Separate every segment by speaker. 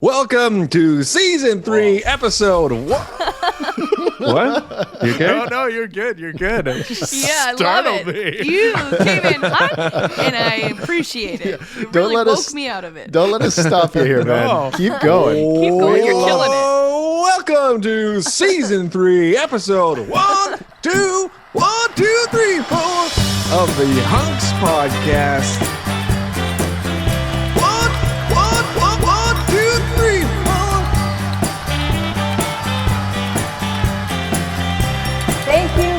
Speaker 1: Welcome to season 3, episode one. What? You okay?
Speaker 2: No, you're good. You're good.
Speaker 3: Yeah, I love it. You came in hot, and I appreciate it. You really woke me out of it.
Speaker 4: Don't let us stop you here, man.
Speaker 2: No.
Speaker 4: Keep going.
Speaker 3: Keep going. You're killing it.
Speaker 1: Welcome to season 3, episode 1, 2, 1, 2, 3, 4 of the HUNKS podcast. 1, 2, 3, 4.
Speaker 5: Thank you,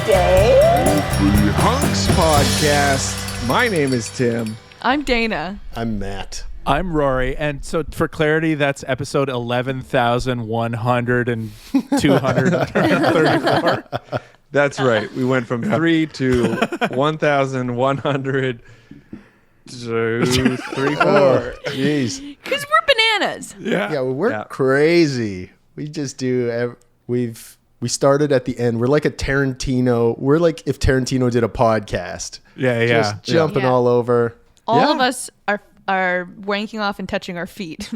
Speaker 5: Dave.
Speaker 1: The HUNKS podcast. My name is Tim.
Speaker 3: I'm Dana.
Speaker 4: I'm Matt.
Speaker 2: I'm Rory, and so for clarity, that's episode 11,100 and 234.
Speaker 1: That's right. We went from 3 to 1,100 to 3, 4.
Speaker 4: Jeez.
Speaker 3: Because we're bananas.
Speaker 4: Yeah, we're
Speaker 1: Yeah.
Speaker 4: crazy. We just do. We started at the end. We're like a Tarantino. We're like if Tarantino did a podcast.
Speaker 2: Yeah.
Speaker 4: Just jumping
Speaker 3: Yeah.
Speaker 4: all over.
Speaker 3: All of us are wanking off and touching our feet.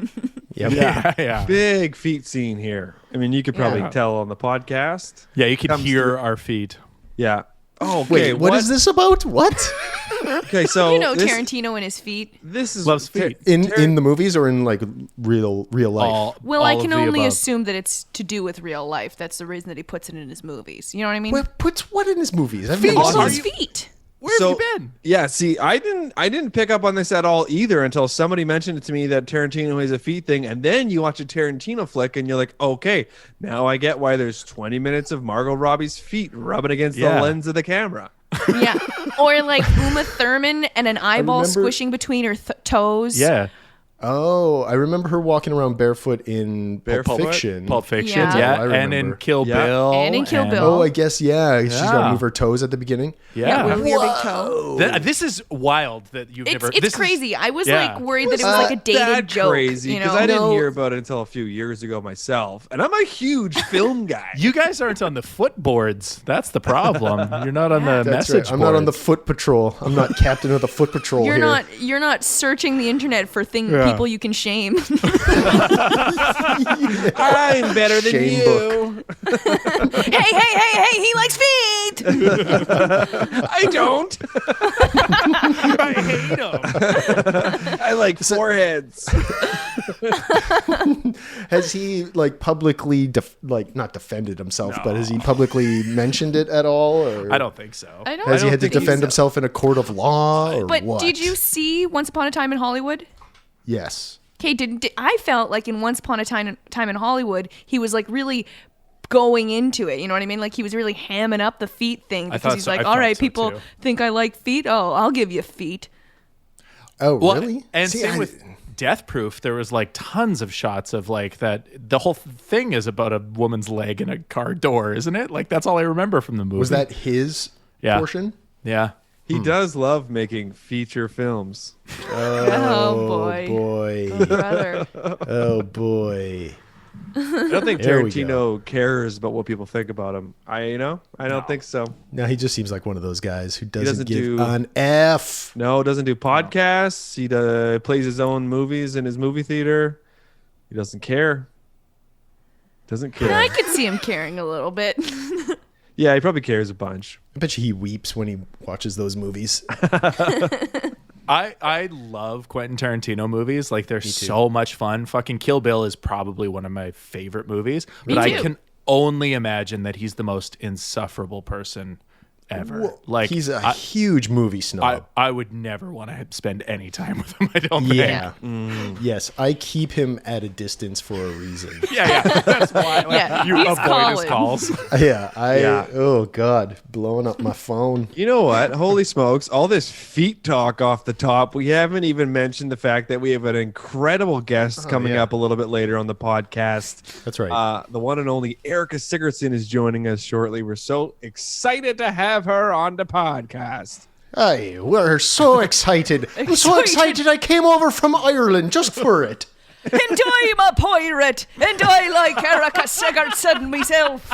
Speaker 4: Yep.
Speaker 2: Yeah.
Speaker 1: Big feet scene here. I mean, you could probably
Speaker 3: Yeah.
Speaker 1: tell on the podcast.
Speaker 2: Yeah, you can
Speaker 1: Comes
Speaker 2: hear
Speaker 1: through.
Speaker 2: our feet.
Speaker 1: Yeah. Oh, okay.
Speaker 4: Wait, what is this about? What?
Speaker 1: Okay, so
Speaker 3: You know
Speaker 1: this,
Speaker 3: Tarantino and his feet.
Speaker 1: this is
Speaker 2: Loves feet.
Speaker 4: In the movies or in like real life?
Speaker 3: Well, I
Speaker 2: all
Speaker 3: can
Speaker 2: of the
Speaker 3: only
Speaker 2: above.
Speaker 3: assume that it's to do with real life. That's the reason that he puts it in his movies. You know what I mean?
Speaker 4: What puts what in his movies? I've never
Speaker 3: Also
Speaker 4: seen
Speaker 3: his
Speaker 4: it.
Speaker 3: feet.
Speaker 2: Where have
Speaker 1: So-
Speaker 2: you been?
Speaker 1: Yeah, see, I didn't pick up on this at all either until somebody mentioned it to me that Tarantino has a feet thing, and then you watch a Tarantino flick and you're like, okay, now I get why there's 20 minutes of Margot Robbie's feet rubbing against the
Speaker 2: Yeah.
Speaker 1: lens of the camera.
Speaker 3: Yeah. Or like Uma Thurman and an eyeball
Speaker 4: remember-
Speaker 3: squishing between her toes.
Speaker 2: Yeah.
Speaker 4: Oh, I remember her walking around barefoot in Pulp
Speaker 1: Barefoot?
Speaker 4: Fiction.
Speaker 2: Pulp Fiction.
Speaker 3: Yeah.
Speaker 2: Yeah.
Speaker 4: I
Speaker 2: And in
Speaker 4: remember.
Speaker 2: Kill
Speaker 1: Yeah.
Speaker 2: Bill.
Speaker 3: And in Kill Bill.
Speaker 4: Oh, I guess she's got
Speaker 2: Yeah.
Speaker 4: to move her toes at the beginning.
Speaker 3: Yeah,
Speaker 2: Yeah.
Speaker 3: with your big toe.
Speaker 2: This is wild that you've never.
Speaker 3: It's
Speaker 2: this is-
Speaker 3: crazy. I was
Speaker 2: yeah.
Speaker 3: like worried that it was like a dated
Speaker 1: that
Speaker 3: joke.
Speaker 1: crazy
Speaker 3: you
Speaker 1: because
Speaker 3: know?
Speaker 1: I didn't
Speaker 4: No.
Speaker 1: hear about it until a few years ago myself, and I'm a huge film guy.
Speaker 2: You guys aren't on the footboards. That's the problem. You're not on the
Speaker 4: That's
Speaker 2: message
Speaker 4: right. I'm not on the
Speaker 2: boards.
Speaker 4: foot patrol. I'm not captain of the foot patrol
Speaker 3: You're
Speaker 4: here.
Speaker 3: you're not searching the internet for
Speaker 2: Yeah.
Speaker 3: people you can shame.
Speaker 1: I'm better than
Speaker 4: Shame
Speaker 1: you.
Speaker 3: hey, he likes feet.
Speaker 1: I don't.
Speaker 2: I hate him.
Speaker 1: I like foreheads.
Speaker 4: Has he like publicly not defended himself, but has he publicly mentioned it at all? Or
Speaker 2: I don't think so.
Speaker 3: I don't
Speaker 4: Has he
Speaker 3: know.
Speaker 4: had to
Speaker 1: think
Speaker 4: defend
Speaker 1: so.
Speaker 4: himself in a court of law or
Speaker 3: But
Speaker 4: what?
Speaker 3: did you see Once Upon a Time in Hollywood?
Speaker 4: Yes.
Speaker 3: Okay, I felt like in Once Upon a Time in Hollywood, he was like really going into it. You know what I mean? Like he was really hamming up the feet thing because
Speaker 2: thought
Speaker 3: he's
Speaker 2: so.
Speaker 3: like,
Speaker 2: I
Speaker 3: all
Speaker 2: thought
Speaker 3: right,
Speaker 2: so,
Speaker 3: people
Speaker 2: too.
Speaker 3: think I like feet. Oh, I'll give you feet.
Speaker 4: Oh,
Speaker 2: Well,
Speaker 4: really?
Speaker 2: And
Speaker 4: See,
Speaker 2: same with Death Proof, there was like tons of shots of like that. The whole thing is about a woman's leg in a car door, isn't it? Like that's all I remember from the movie.
Speaker 4: was that his
Speaker 2: Yeah.
Speaker 4: portion?
Speaker 2: Yeah.
Speaker 1: He does love making feature films.
Speaker 3: Oh, boy.
Speaker 4: Boy.
Speaker 3: Brother.
Speaker 4: Oh boy.
Speaker 1: I don't think
Speaker 4: There we
Speaker 1: Tarantino cares about what people think about him. I don't think so.
Speaker 4: Now he just seems like one of those guys who doesn't,
Speaker 1: doesn't
Speaker 4: give
Speaker 1: do-
Speaker 4: an F.
Speaker 1: No, doesn't do podcasts. He plays his own movies in his movie theater. He doesn't care. Doesn't care.
Speaker 3: I could see him caring a little bit.
Speaker 1: Yeah, he probably cares a bunch.
Speaker 4: I bet you he weeps when he watches those movies.
Speaker 2: I love Quentin Tarantino movies. Like they're so much fun. Fucking Kill Bill is probably one of my favorite movies. But I
Speaker 3: too.
Speaker 2: can only imagine that he's the most insufferable person ever. Like
Speaker 4: He's a huge movie snob.
Speaker 2: I would never want to spend any time with him. I don't
Speaker 4: Yeah.
Speaker 2: think.
Speaker 4: Yes, I keep him at a distance for a reason.
Speaker 2: Yeah. That's why like,
Speaker 3: Yeah,
Speaker 2: you
Speaker 3: he's
Speaker 2: avoid his
Speaker 3: calling.
Speaker 2: calls.
Speaker 4: Yeah,
Speaker 1: Yeah.
Speaker 4: Oh God, blowing up my phone.
Speaker 1: You know what? Holy smokes. All this feet talk off the top. We haven't even mentioned the fact that we have an incredible guest coming
Speaker 4: yeah.
Speaker 1: up a little bit later on the podcast.
Speaker 4: That's right.
Speaker 1: The one and only Erica Sigurdson is joining us shortly. We're so excited to have her on the podcast.
Speaker 4: Hey, we're so excited. I'm so excited I came over from Ireland just for it.
Speaker 3: And I'm a pirate, and I like Erica Sigurdson myself.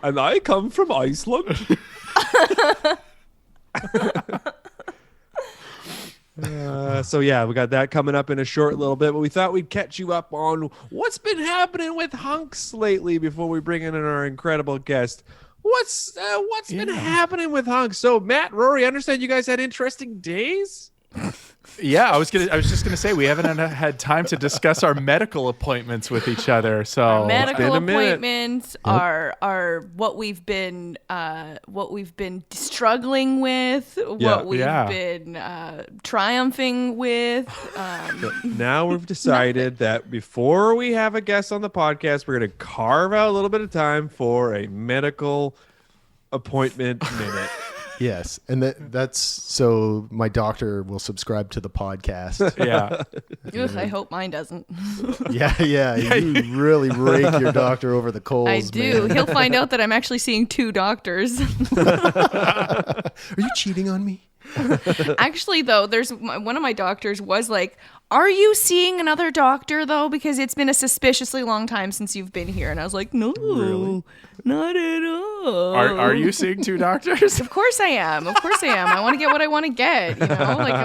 Speaker 1: And I come from Iceland. So yeah, we got that coming up in a short little bit, but we thought we'd catch you up on what's been happening with hunks lately before we bring in our incredible guest. What's been happening with hunks? So Matt, Rory, I understand you guys had interesting days.
Speaker 2: Yeah, I was just gonna say we haven't had time to discuss our medical appointments with each other. So
Speaker 3: Medical
Speaker 1: been a minute.
Speaker 3: appointments are what we've been struggling with, what we've been triumphing with.
Speaker 1: Now we've decided that before we have a guest on the podcast, we're going to carve out a little bit of time for a medical appointment minute.
Speaker 4: Yes, and that's so my doctor will subscribe to the podcast.
Speaker 2: yeah,
Speaker 3: Ugh, I hope mine doesn't.
Speaker 4: Yeah, you really rake your doctor over the coals.
Speaker 3: I do.
Speaker 4: man.
Speaker 3: He'll find out that I'm actually seeing 2 doctors.
Speaker 4: Are you cheating on me?
Speaker 3: Actually, though, there's one of my doctors was like, "Are you seeing another doctor though? Because it's been a suspiciously long time since you've been here." And I was like, "No, not at all."
Speaker 2: are you seeing 2 doctors?
Speaker 3: Of course I am. I want to get what I want to get. You know, like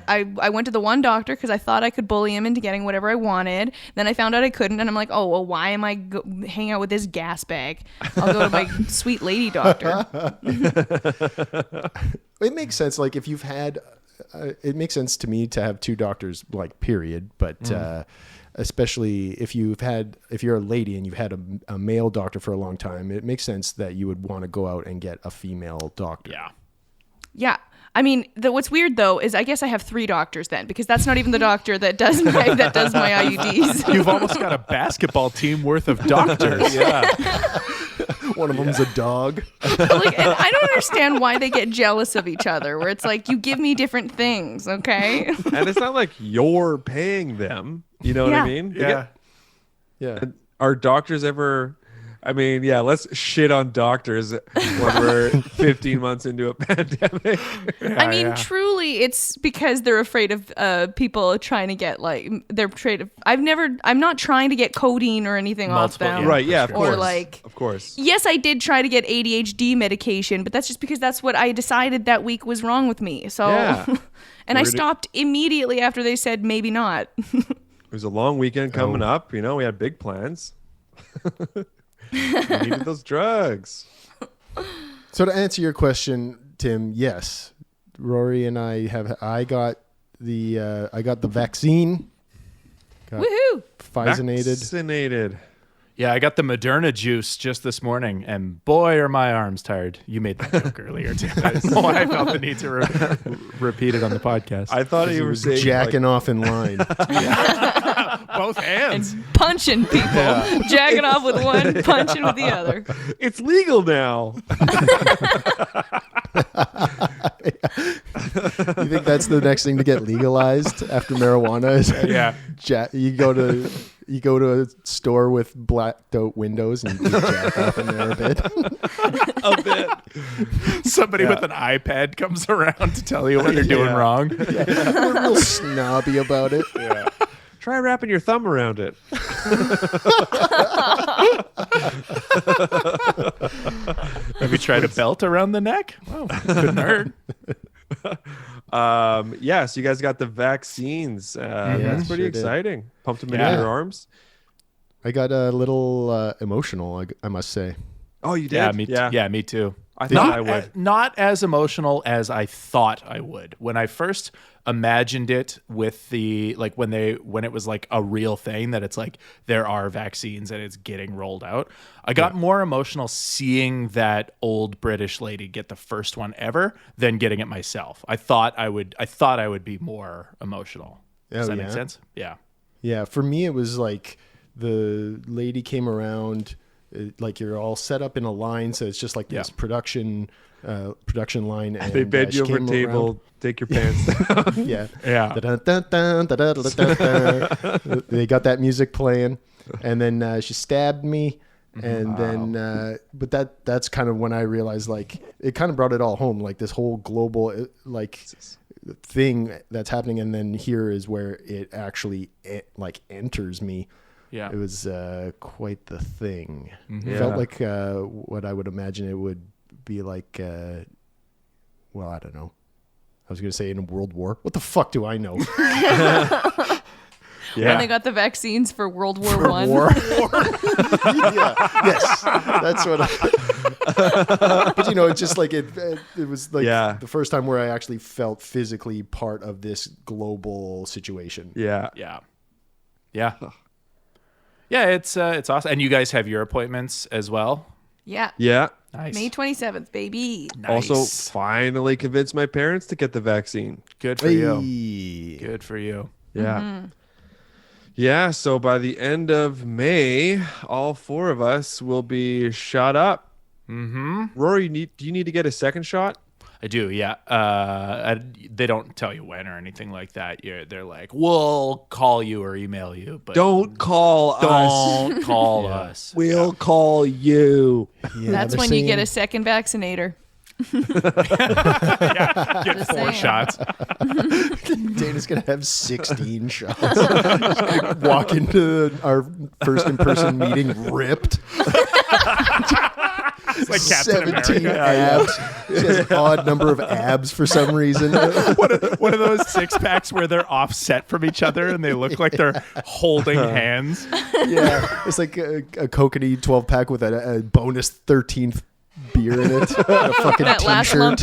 Speaker 3: I went to the one doctor because I thought I could bully him into getting whatever I wanted. Then I found out I couldn't, and I'm like, oh well, why am I hanging out with this gas bag? I'll go to my sweet lady doctor.
Speaker 4: It makes sense. Like if you've had, it makes sense to me to have 2 doctors, like period. But especially if you're a lady and you've had a male doctor for a long time, it makes sense that you would want to go out and get a female doctor.
Speaker 2: Yeah.
Speaker 3: Yeah. I mean, what's weird though is I guess I have 3 doctors then, because that's not even the doctor that does my IUDs.
Speaker 2: You've almost got a basketball team worth of doctors. Yeah.
Speaker 4: One of them's a dog.
Speaker 3: Like, and I don't understand why they get jealous of each other, where it's like, you give me different things, okay?
Speaker 1: And it's not like you're paying them. You know what I mean?
Speaker 4: Yeah.
Speaker 1: Are doctors ever... I mean, yeah, let's shit on doctors when we're 15 months into a pandemic.
Speaker 3: I mean, truly, it's because they're afraid of people trying to get, like, they're afraid of... I'm not trying to get codeine or anything off them.
Speaker 1: Right, yeah, of course.
Speaker 3: Or like...
Speaker 1: Of course.
Speaker 3: Yes, I did try to get ADHD medication, but that's just because that's what I decided that week was wrong with me. So...
Speaker 1: Yeah.
Speaker 3: And I stopped immediately after they said maybe not.
Speaker 1: It was a long weekend coming up. You know, we had big plans. We needed those drugs.
Speaker 4: So to answer your question, Tim, yes, Rory and I got the vaccine. Got
Speaker 3: Woohoo!
Speaker 4: Vaccinated.
Speaker 2: Yeah, I got the Moderna juice just this morning, and boy, are my arms tired. You made that joke earlier, too. I don't know why I felt the need to repeat it on the podcast.
Speaker 1: I thought you were saying
Speaker 4: jacking off in line.
Speaker 2: Both hands.
Speaker 3: And punching people. Jacking off with one, punching with the other.
Speaker 1: It's legal now.
Speaker 4: You think that's the next thing to get legalized after marijuana? Is you go to a store with blacked out windows and you jack off in there a bit.
Speaker 1: A bit.
Speaker 2: Somebody with an iPad comes around to tell you what you're doing wrong.
Speaker 4: We're real snobby about it.
Speaker 1: Yeah. Try wrapping your thumb around it.
Speaker 2: Have you tried a belt around the neck? Well, couldn't hurt.
Speaker 1: So you guys got the vaccines. That's pretty
Speaker 4: sure did.
Speaker 1: exciting. Pumped them in
Speaker 2: Yeah.
Speaker 1: your arms.
Speaker 4: I got a little emotional, I must say.
Speaker 1: Oh, you did?
Speaker 2: Yeah, me too.
Speaker 1: I thought I would.
Speaker 2: Not as emotional as I thought I would. When I first imagined it with the, like, when it was like a real thing that it's like there are vaccines and it's getting rolled out, I got more emotional seeing that old British lady get the first one ever than getting it myself. I thought I would be more emotional. Does that make sense? Yeah.
Speaker 4: Yeah, for me it was like the lady came around, like you're all set up in a line, so it's just like this production line. And
Speaker 1: They bend you over a table,
Speaker 4: around.
Speaker 1: take your pants down.
Speaker 4: Yeah.
Speaker 2: Yeah.
Speaker 4: They got that music playing, and then she stabbed me, and then but that's kind of when I realized, like, it kind of brought it all home, like this whole global like thing that's happening, and then here is where it actually like enters me.
Speaker 2: Yeah.
Speaker 4: It was quite the thing.
Speaker 2: Mm-hmm.
Speaker 4: It felt like what I would imagine it would be like. Well, I don't know. I was going to say in a world war. What the fuck do I know?
Speaker 3: When they got the vaccines for World War One.
Speaker 4: Yeah, yes, that's what. But you know, it's just like it was like the first time where I actually felt physically part of this global situation.
Speaker 2: Yeah. It's awesome. And you guys have your appointments as well.
Speaker 3: Yeah.
Speaker 1: Yeah.
Speaker 2: Nice.
Speaker 3: May 27th, baby.
Speaker 2: Nice.
Speaker 1: Also, finally convinced my parents to get the vaccine.
Speaker 2: Good for you.
Speaker 4: Hey.
Speaker 2: Good for you.
Speaker 1: Yeah. Yeah. So by the end of May, all 4 of us will be shot up. Mm-hmm. Rory, do you need to get a second shot?
Speaker 2: I do, yeah. They don't tell you when or anything like that. They're like, we'll call you or email you, but
Speaker 1: Don't call us.
Speaker 2: don't call us.
Speaker 1: We'll call you.
Speaker 4: Yeah,
Speaker 3: That's
Speaker 4: they're
Speaker 3: when you get
Speaker 4: saying-
Speaker 3: a second vaccinator.
Speaker 2: Get
Speaker 3: Just
Speaker 2: 4
Speaker 3: saying.
Speaker 2: shots.
Speaker 4: Dana's gonna have 16 shots. Just gonna walk into our first in-person meeting ripped.
Speaker 2: It's like Captain
Speaker 4: 17
Speaker 2: America.
Speaker 4: abs. She has an odd number of abs for some reason.
Speaker 2: One of those 6-packs where they're offset from each other and they look like they're holding hands.
Speaker 4: Yeah, it's like a Kokanee 12-pack with a bonus 13th beer in it. A fucking
Speaker 3: That last
Speaker 4: t-shirt.
Speaker 3: lump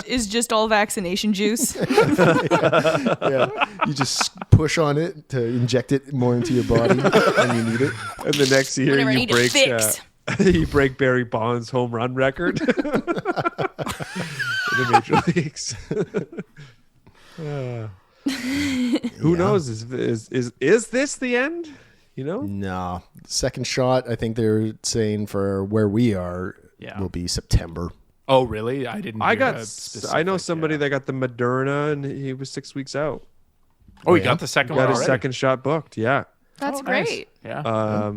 Speaker 3: is just all vaccination juice.
Speaker 4: Yeah, you just push on it to inject it more into your body, and you need it.
Speaker 1: And the next year
Speaker 3: Whenever I
Speaker 1: you
Speaker 3: need a
Speaker 1: break
Speaker 3: fix.
Speaker 1: you break Barry Bonds' home run record in the major leagues. Who knows? Is this the end? You know?
Speaker 4: No, second shot. I think they're saying for where we are will be September.
Speaker 2: Oh, really? I didn't.
Speaker 1: I
Speaker 2: hear
Speaker 1: got.
Speaker 2: a
Speaker 1: I
Speaker 2: specific,
Speaker 1: know somebody that got the Moderna, and he was 6 weeks out.
Speaker 2: Oh, he got the second one
Speaker 1: Got his
Speaker 2: already?
Speaker 1: second shot booked. Yeah.
Speaker 3: That's
Speaker 2: Nice.
Speaker 3: great.
Speaker 2: Yeah.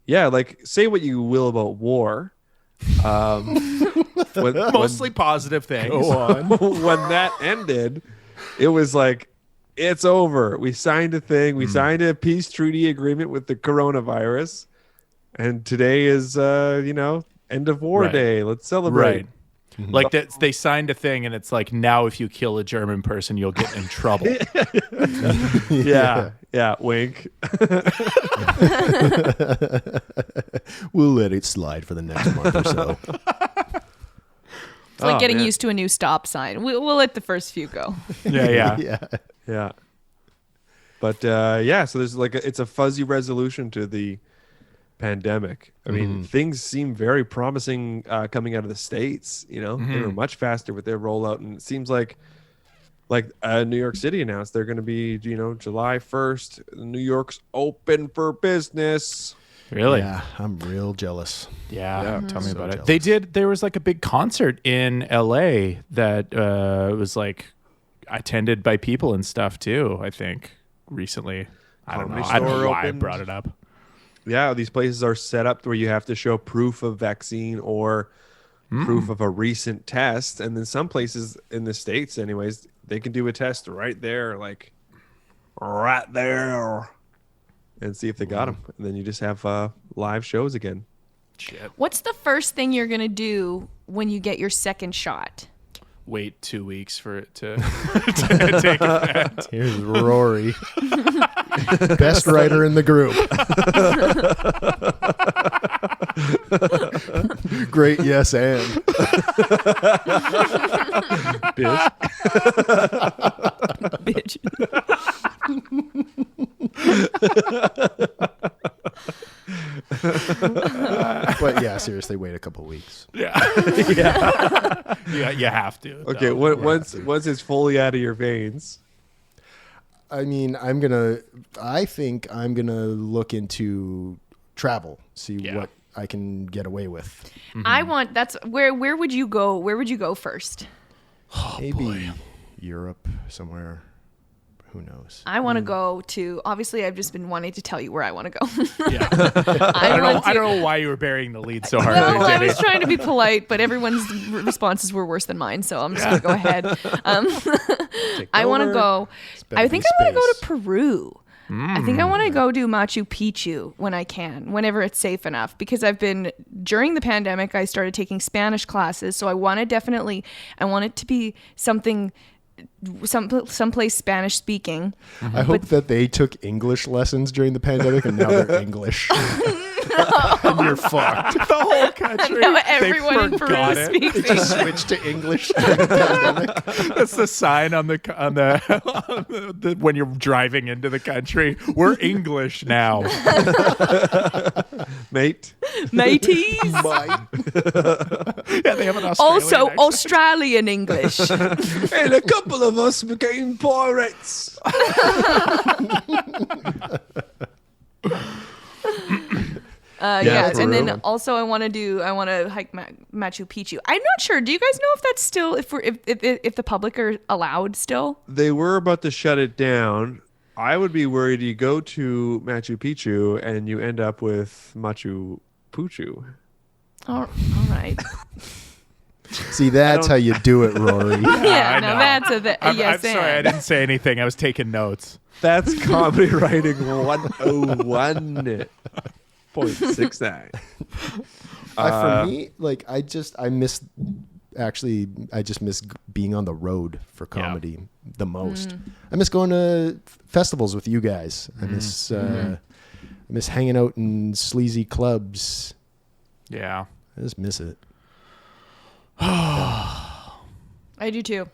Speaker 1: Yeah. Like, say what you will about war.
Speaker 2: Mostly positive things.
Speaker 1: When that ended, it was like, it's over. We signed a thing. We signed a peace treaty agreement with the coronavirus, and today is, end of war
Speaker 2: Right.
Speaker 1: day. Let's celebrate.
Speaker 2: Right. Like that, they signed a thing, and it's like, now if you kill a German person, you'll get in trouble.
Speaker 1: Yeah. Yeah. Wink.
Speaker 4: We'll let it slide for the next month or so.
Speaker 3: It's like
Speaker 1: Oh,
Speaker 3: getting
Speaker 1: man.
Speaker 3: used to a new stop sign. We'll let the first few go.
Speaker 2: Yeah.
Speaker 4: Yeah.
Speaker 1: Yeah. But so there's it's a fuzzy resolution to the pandemic. I mean, things seem very promising coming out of the States. You know, they were much faster with their rollout, and it seems like New York City announced they're going to be, July 1st. New York's open for business.
Speaker 2: Really?
Speaker 4: Yeah, I'm real jealous.
Speaker 2: Yeah, tell me
Speaker 4: So
Speaker 2: about it.
Speaker 4: jealous.
Speaker 2: There was like a big concert in LA that was like attended by people and stuff too, I think, recently. I don't know
Speaker 1: Comedy Store
Speaker 2: why I
Speaker 1: opened.
Speaker 2: brought it up.
Speaker 1: Yeah, these places are set up where you have to show proof of vaccine or proof of a recent test. And then some places in the States, anyways, they can do a test right there, and see if they got them. And then you just have live shows again.
Speaker 2: Shit.
Speaker 3: What's the first thing you're going to do when you get your second shot?
Speaker 2: Wait 2 weeks for it to, to take effect.
Speaker 4: Here's Rory, best writer in the group. Great, yes, and
Speaker 3: Bitch.
Speaker 4: but yeah, seriously, wait a couple weeks.
Speaker 2: Yeah, you have to.
Speaker 1: Okay,
Speaker 2: though.
Speaker 1: once it's fully out of your veins.
Speaker 4: I mean, I think I'm gonna look into travel, see what I can get away with.
Speaker 3: Where would you go? Where would you go first?
Speaker 4: Maybe Europe somewhere. Who knows?
Speaker 3: I want to go to. Obviously, I've just been wanting to tell you where I want to go.
Speaker 2: Yeah. I don't know why you were burying the lead so hard.
Speaker 3: Well,
Speaker 2: there,
Speaker 3: I
Speaker 2: Jenny.
Speaker 3: was trying to be polite, but everyone's responses were worse than mine, so I'm just gonna go ahead. I want to go.
Speaker 4: better
Speaker 3: I think
Speaker 4: than
Speaker 3: I want to go to
Speaker 4: space.
Speaker 3: Peru. I think I want to go do Machu Picchu when I can, whenever it's safe enough, because during the pandemic, I started taking Spanish classes. So I want it to be something someplace Spanish speaking.
Speaker 4: I hope that they took English lessons during the pandemic and now they're English. And you're fucked.
Speaker 2: The whole country.
Speaker 3: Now everyone in Peru
Speaker 2: forgot it.
Speaker 3: speaks
Speaker 4: They just
Speaker 3: English.
Speaker 4: switched to English during the pandemic.
Speaker 2: That's the sign on the when you're driving into the country. We're English now.
Speaker 1: Mate.
Speaker 3: Mateys.
Speaker 2: Yeah, they have an Australian
Speaker 3: Also
Speaker 2: accent.
Speaker 3: Australian English.
Speaker 1: And a couple of us became pirates.
Speaker 3: Yeah, and then
Speaker 4: Peru.
Speaker 3: also I want to hike Machu Picchu. I'm not sure. Do you guys know if that's still if the public are allowed still?
Speaker 1: They were about to shut it down. I would be worried you go to Machu Picchu and you end up with Machu Picchu.
Speaker 3: All right.
Speaker 4: See, that's how you do it, Rory.
Speaker 3: Yeah,
Speaker 2: I
Speaker 3: no,
Speaker 2: know.
Speaker 3: that's a
Speaker 2: I'm
Speaker 3: yes.
Speaker 2: sorry, I
Speaker 3: and.
Speaker 2: didn't say anything. I was taking notes.
Speaker 1: That's comedy writing 101.69.
Speaker 4: For me, like I just miss being on the road for comedy the most. I miss going to festivals with you guys. I miss hanging out in sleazy clubs.
Speaker 2: Yeah.
Speaker 4: I just miss it.
Speaker 3: I do too.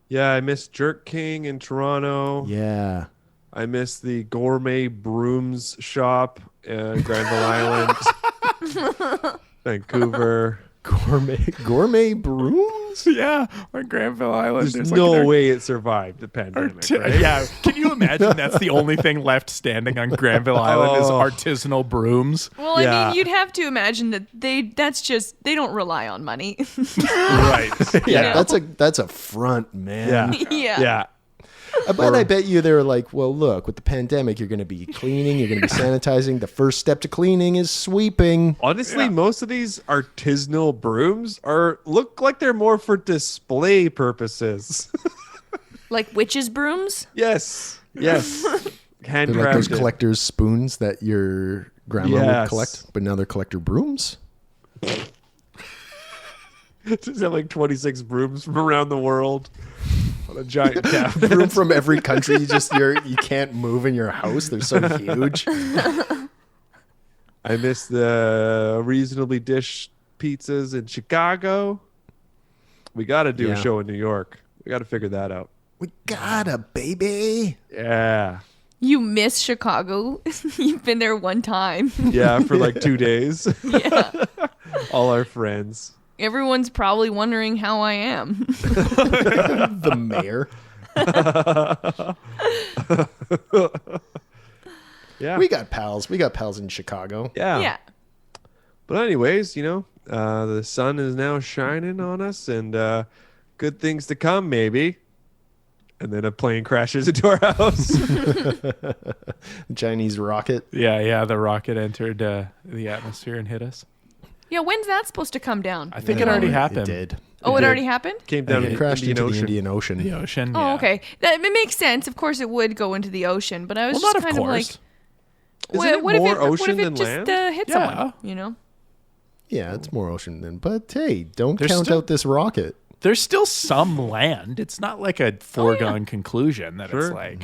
Speaker 1: Yeah, I miss Jerk King in Toronto.
Speaker 4: Yeah.
Speaker 1: I miss the Gourmet Brooms shop in Granville Island, Vancouver.
Speaker 4: Gourmet brooms?
Speaker 2: Yeah, on Granville Island.
Speaker 1: There's
Speaker 2: like
Speaker 1: no
Speaker 2: an
Speaker 1: way it survived the pandemic, right?
Speaker 2: Yeah, can you imagine that's the only thing left standing on Granville Island is
Speaker 1: Oh.
Speaker 2: artisanal brooms?
Speaker 3: Well, I
Speaker 1: Yeah.
Speaker 3: mean, you'd have to imagine that they don't rely on money.
Speaker 1: Right.
Speaker 4: Yeah, that's a front, man.
Speaker 1: Yeah.
Speaker 3: Yeah.
Speaker 1: Yeah.
Speaker 4: But I bet you they're like, well, look, with the pandemic, you're going to be cleaning, you're going to be sanitizing. The first step to cleaning is sweeping.
Speaker 1: Honestly, most of these artisanal brooms look like they're more for display purposes.
Speaker 3: Like witches' brooms.
Speaker 1: Yes. Yes.
Speaker 4: They're like those
Speaker 1: Handcrafted.
Speaker 4: collector's spoons that your grandma would
Speaker 1: Yes.
Speaker 4: collect, but now they're collector brooms.
Speaker 1: Just have like 26 brooms from around the world on a giant cabinet.
Speaker 4: Broom from every country. You can't move in your house. They're so huge.
Speaker 1: I miss the reasonably dished pizzas in Chicago. We got to do a
Speaker 4: Yeah.
Speaker 1: show in New York. We got to figure that out.
Speaker 4: We got a baby.
Speaker 1: Yeah.
Speaker 3: You miss Chicago. You've been there one time.
Speaker 1: Yeah, for like 2 days.
Speaker 3: Yeah.
Speaker 1: All our friends.
Speaker 3: Everyone's probably wondering how I am.
Speaker 4: The mayor.
Speaker 1: Yeah.
Speaker 4: We got pals. We got pals in Chicago.
Speaker 1: Yeah.
Speaker 3: Yeah.
Speaker 1: But anyways, the sun is now shining on us and good things to come maybe. And then a plane crashes into our house.
Speaker 4: Chinese rocket.
Speaker 2: Yeah, the rocket entered the atmosphere and hit us.
Speaker 3: Yeah, when's that supposed to come down?
Speaker 2: I think it already happened.
Speaker 4: It did.
Speaker 3: Oh, it
Speaker 1: did.
Speaker 3: already happened?
Speaker 1: Came down
Speaker 4: It
Speaker 1: the
Speaker 4: crashed
Speaker 1: Indian
Speaker 4: into
Speaker 1: Ocean.
Speaker 4: the Indian Ocean.
Speaker 2: The ocean.
Speaker 3: Oh,
Speaker 2: yeah.
Speaker 3: okay. It makes sense. Of course, it would go into the ocean, but I was
Speaker 2: Well,
Speaker 3: just
Speaker 2: not of
Speaker 3: kind of like,
Speaker 2: course.
Speaker 1: Isn't it more
Speaker 3: what if
Speaker 1: ocean
Speaker 3: it
Speaker 1: than
Speaker 3: just
Speaker 1: land?
Speaker 3: hit
Speaker 2: Yeah.
Speaker 3: someone? You know?
Speaker 4: Yeah, it's more ocean than. But hey, don't
Speaker 2: There's
Speaker 4: count
Speaker 2: still-
Speaker 4: out this rocket.
Speaker 2: There's still some land. It's not like a foregone conclusion that
Speaker 1: Sure.
Speaker 2: it's like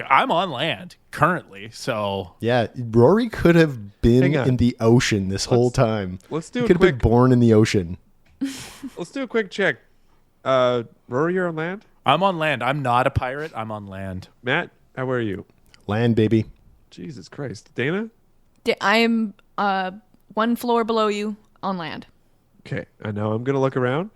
Speaker 2: I'm on land currently, so
Speaker 4: Yeah, Rory could have been
Speaker 1: Hang on.
Speaker 4: in the ocean this whole time.
Speaker 1: Let's do
Speaker 4: He
Speaker 1: a
Speaker 4: could have been
Speaker 1: quick
Speaker 4: born in the ocean.
Speaker 1: let's do a quick check. Rory, you're on land?
Speaker 2: I'm on land. I'm not a pirate. I'm on land.
Speaker 1: Matt, how are you?
Speaker 4: Land, baby.
Speaker 1: Jesus Christ. Dana?
Speaker 3: I am one floor below you on land.
Speaker 1: Okay. I know I'm gonna look around.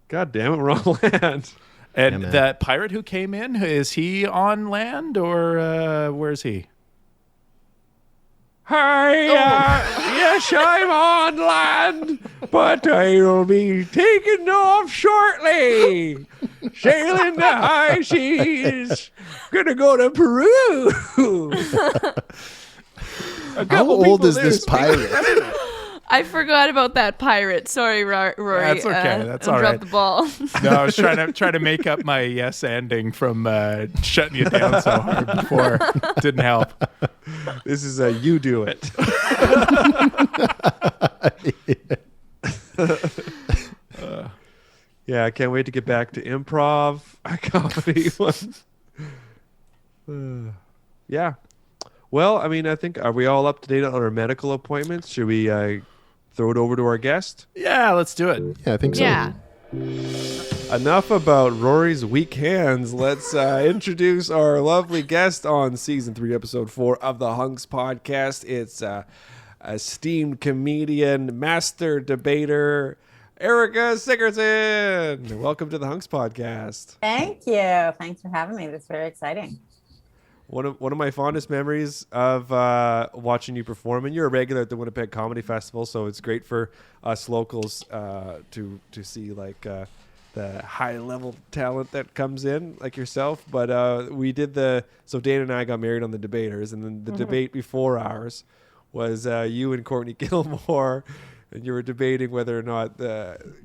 Speaker 1: God damn it, we're on land.
Speaker 2: And
Speaker 4: man.
Speaker 2: that pirate who came in, is he on land or where's he?
Speaker 1: Hi, yes, I'm on land, but I'll be taking off shortly. Sailing the high seas. Gonna go to Peru.
Speaker 4: How old is this pirate?
Speaker 3: I forgot about that pirate. Sorry, Rory.
Speaker 2: That's okay. That's
Speaker 3: I
Speaker 2: all
Speaker 3: dropped
Speaker 2: right.
Speaker 3: the ball.
Speaker 2: No, I was trying to make up my yes ending from shutting you down so hard before. Didn't help.
Speaker 1: This is a you do it. Yeah, I can't wait to get back to improv comedy. Yeah. Well, I mean, I think, are we all up to date on our medical appointments? Should we throw it over to our guest?
Speaker 2: Yeah, let's do it.
Speaker 4: Yeah, I think so.
Speaker 3: Yeah.
Speaker 1: Enough about Rory's weak hands. Let's introduce our lovely guest on season 3, episode 4 of the Hunks podcast. It's esteemed comedian, master debater, Erica Sigurdson. Welcome to the Hunks podcast.
Speaker 5: Thank you. Thanks for having me. That's very exciting.
Speaker 1: One of my fondest memories of watching you perform, and you're a regular at the Winnipeg Comedy Festival, so it's great for us locals to see like the high level talent that comes in, like yourself. But we did so Dana and I got married on the Debaters, and then the debate before ours was you and Courtney Gilmore, and you were debating whether or not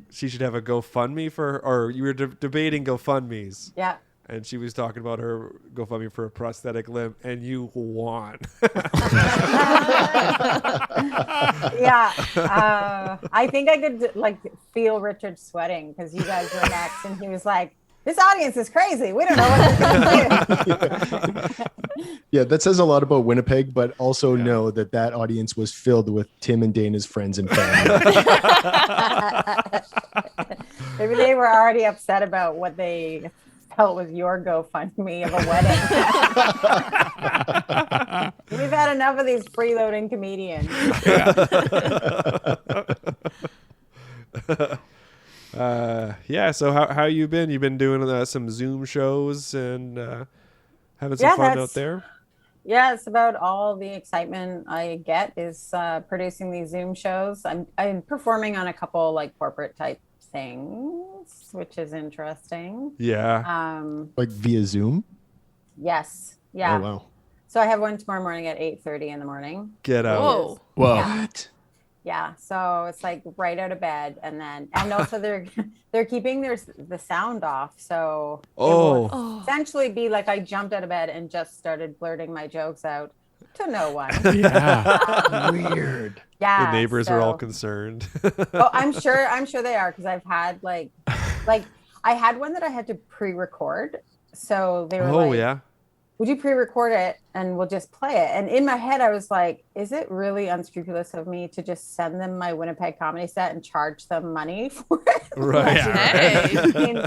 Speaker 1: she should have a GoFundMe or you were debating GoFundMes.
Speaker 5: Yeah.
Speaker 1: And she was talking about her GoFundMe for a prosthetic limb, and you won.
Speaker 5: Yeah. I think I could feel Richard sweating because you guys were next, and he was like, "This audience is crazy. We don't know what they're going to do."
Speaker 4: Yeah, that says a lot about Winnipeg, but also know that audience was filled with Tim and Dana's friends and family.
Speaker 5: Maybe they were already upset about what they felt was your GoFundMe of a wedding. We've had enough of these freeloading comedians.
Speaker 1: So how you been? You've been doing some Zoom shows and having some fun out there?
Speaker 5: Yeah, it's about all the excitement I get is producing these Zoom shows. I'm performing on a couple like corporate type things, which is interesting.
Speaker 1: Yeah.
Speaker 4: Like via Zoom?
Speaker 5: Yes. Yeah.
Speaker 4: Oh, wow.
Speaker 5: So I have one tomorrow morning at 8:30 in the morning.
Speaker 1: Get out.
Speaker 3: Whoa.
Speaker 2: Whoa.
Speaker 5: Yeah. Yeah, so it's like right out of bed, and also they're keeping the sound off, so it will essentially be like I jumped out of bed and just started blurting my jokes out to no one.
Speaker 2: Yeah.
Speaker 4: Weird.
Speaker 5: Yeah,
Speaker 1: The neighbors are all concerned.
Speaker 5: Oh, I'm sure they are, because I've had like I had one that I had to pre-record, so they were like,
Speaker 1: yeah.
Speaker 5: would you pre-record it and we'll just play it? And in my head, I was like, is it really unscrupulous of me to just send them my Winnipeg comedy set and charge them money for it?
Speaker 1: Right.
Speaker 3: Hey.
Speaker 5: I mean,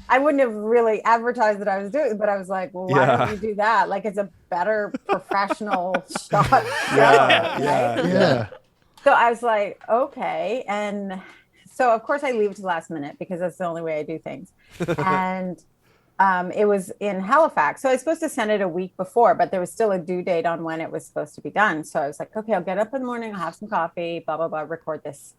Speaker 5: I wouldn't have really advertised that I was doing it, but I was like, well, why don't you do that? Like, it's a better professional shot.
Speaker 4: Yeah.
Speaker 5: So I was like, okay. And so, of course, I leave it to the last minute because that's the only way I do things. And it was in Halifax. So I was supposed to send it a week before, but there was still a due date on when it was supposed to be done. So I was like, okay, I'll get up in the morning, I'll have some coffee, blah, blah, blah, record this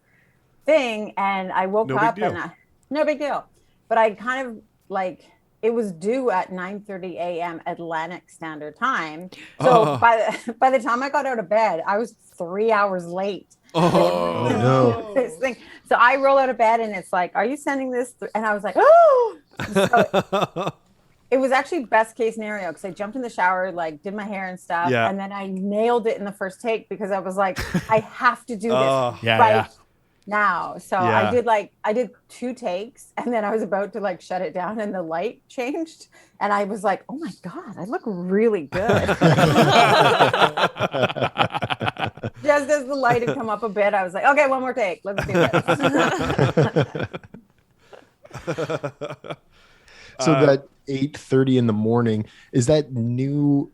Speaker 5: thing. And I woke up and no big deal. But I kind of like, it was due at 9:30 a.m. Atlantic Standard Time. So by the time I got out of bed, I was 3 hours late.
Speaker 4: Oh, no.
Speaker 5: This thing. So I roll out of bed and it's like, are you sending this? And I was like, oh, so it was actually best case scenario because I jumped in the shower, like did my hair and stuff.
Speaker 1: Yeah.
Speaker 5: And then I nailed it in the first take because I was like, I have to do this now. So I did 2 takes and then I was about to like shut it down and the light changed. And I was like, oh my God, I look really good. Just as the light had come up a bit, I was like, okay, one more take. Let's do this.
Speaker 4: So that 8:30 in the morning, is that new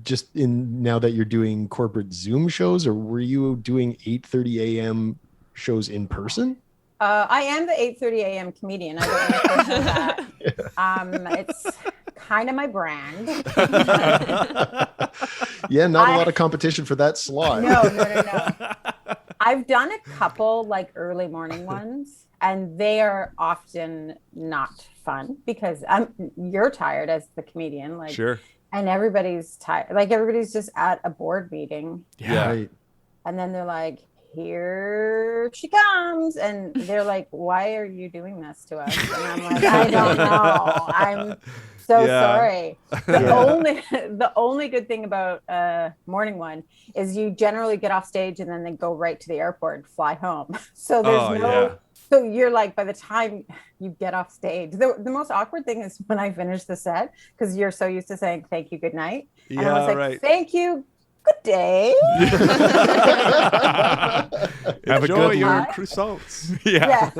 Speaker 4: just in now that you're doing corporate Zoom shows, or were you doing 8:30 a.m. shows in person?
Speaker 5: I am the 8:30 a.m. comedian. I don't know that. It's kind of my brand.
Speaker 4: Yeah, not a lot of competition for that slot.
Speaker 5: No. I've done a couple like early morning ones, and they are often not fun because you're tired as the comedian, like,
Speaker 1: Sure.
Speaker 5: and everybody's tired. Like everybody's just at a board meeting,
Speaker 1: Yeah.
Speaker 4: Right.
Speaker 5: and then they're like, here she comes, and they're like, why are you doing this to us? And I'm like, I don't know, I'm so sorry. The only good thing about morning one is you generally get off stage and then they go right to the airport and fly home. So there's So you're like, by the time you get off stage, the most awkward thing is when I finish the set, because you're so used to saying thank you, good night. And I was like,
Speaker 1: right.
Speaker 5: thank you, good day.
Speaker 2: Have a
Speaker 1: Enjoy
Speaker 2: good
Speaker 1: your
Speaker 2: night.
Speaker 1: croissants.
Speaker 2: Yeah.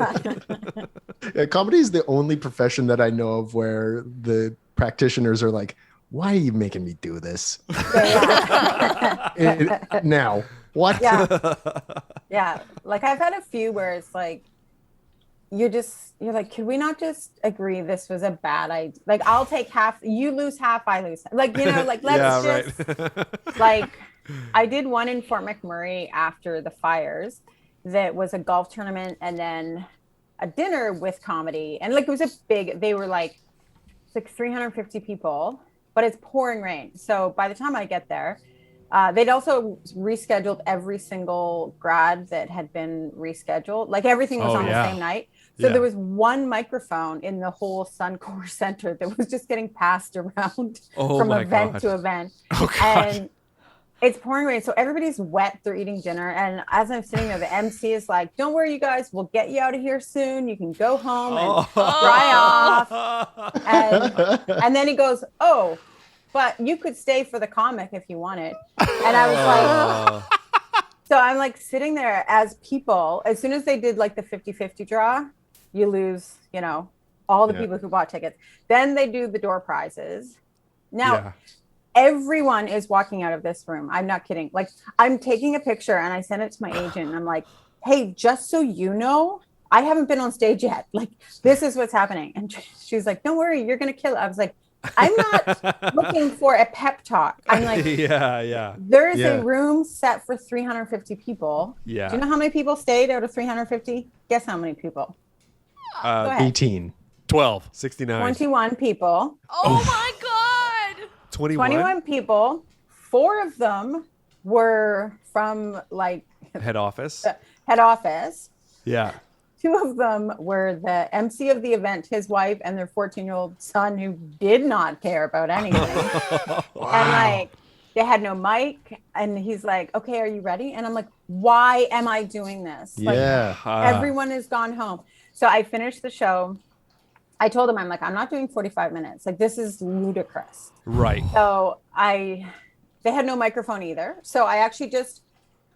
Speaker 4: Yeah, comedy is the only profession that I know of where the practitioners are like, why are you making me do this? Now, what?
Speaker 5: Yeah. Like I've had a few where it's like, you're like, could we not just agree this was a bad idea? Like, I'll take half, you lose half, I lose. Like, like, let's just, like, I did one in Fort McMurray after the fires that was a golf tournament and then a dinner with comedy. And like, it was they were like, it's like 350 people, but it's pouring rain. So by the time I get there, they'd also rescheduled every single grad that had been rescheduled. Like everything was on the same night. So there was one microphone in the whole Suncor Center that was just getting passed around from event to event. And it's pouring rain. So everybody's wet. They're eating dinner. And as I'm sitting there, the MC is like, don't worry, you guys, we'll get you out of here soon. You can go home and dry off. And then he goes, oh, but you could stay for the comic if you wanted. And I was like, so I'm like sitting there as people, as soon as they did like the 50-50 draw, you lose, all the people who bought tickets. Then they do the door prizes. Now, everyone is walking out of this room. I'm not kidding. Like I'm taking a picture and I send it to my agent and I'm like, hey, just so you know, I haven't been on stage yet. Like this is what's happening. And she's like, don't worry, you're going to kill it. I was like, I'm not looking for a pep talk. I'm like, there is a room set for 350 people.
Speaker 1: Yeah.
Speaker 5: Do you know how many people stayed out of 350? Guess how many people?
Speaker 4: 18.
Speaker 2: 12.
Speaker 1: 69.
Speaker 5: 21 people.
Speaker 3: Oh my God.
Speaker 5: 21 people. 4 of them were from like
Speaker 1: Head office.
Speaker 5: head office.
Speaker 1: Yeah.
Speaker 5: 2 of them were the MC of the event, his wife, and their 14-year-old son, who did not care about anything. And like, they had no mic. And he's like, okay, are you ready? And I'm like, why am I doing this? Like, everyone has gone home. So I finished the show. I told him, I'm like, I'm not doing 45 minutes. Like, this is ludicrous.
Speaker 1: Right.
Speaker 5: So they had no microphone either. So I actually just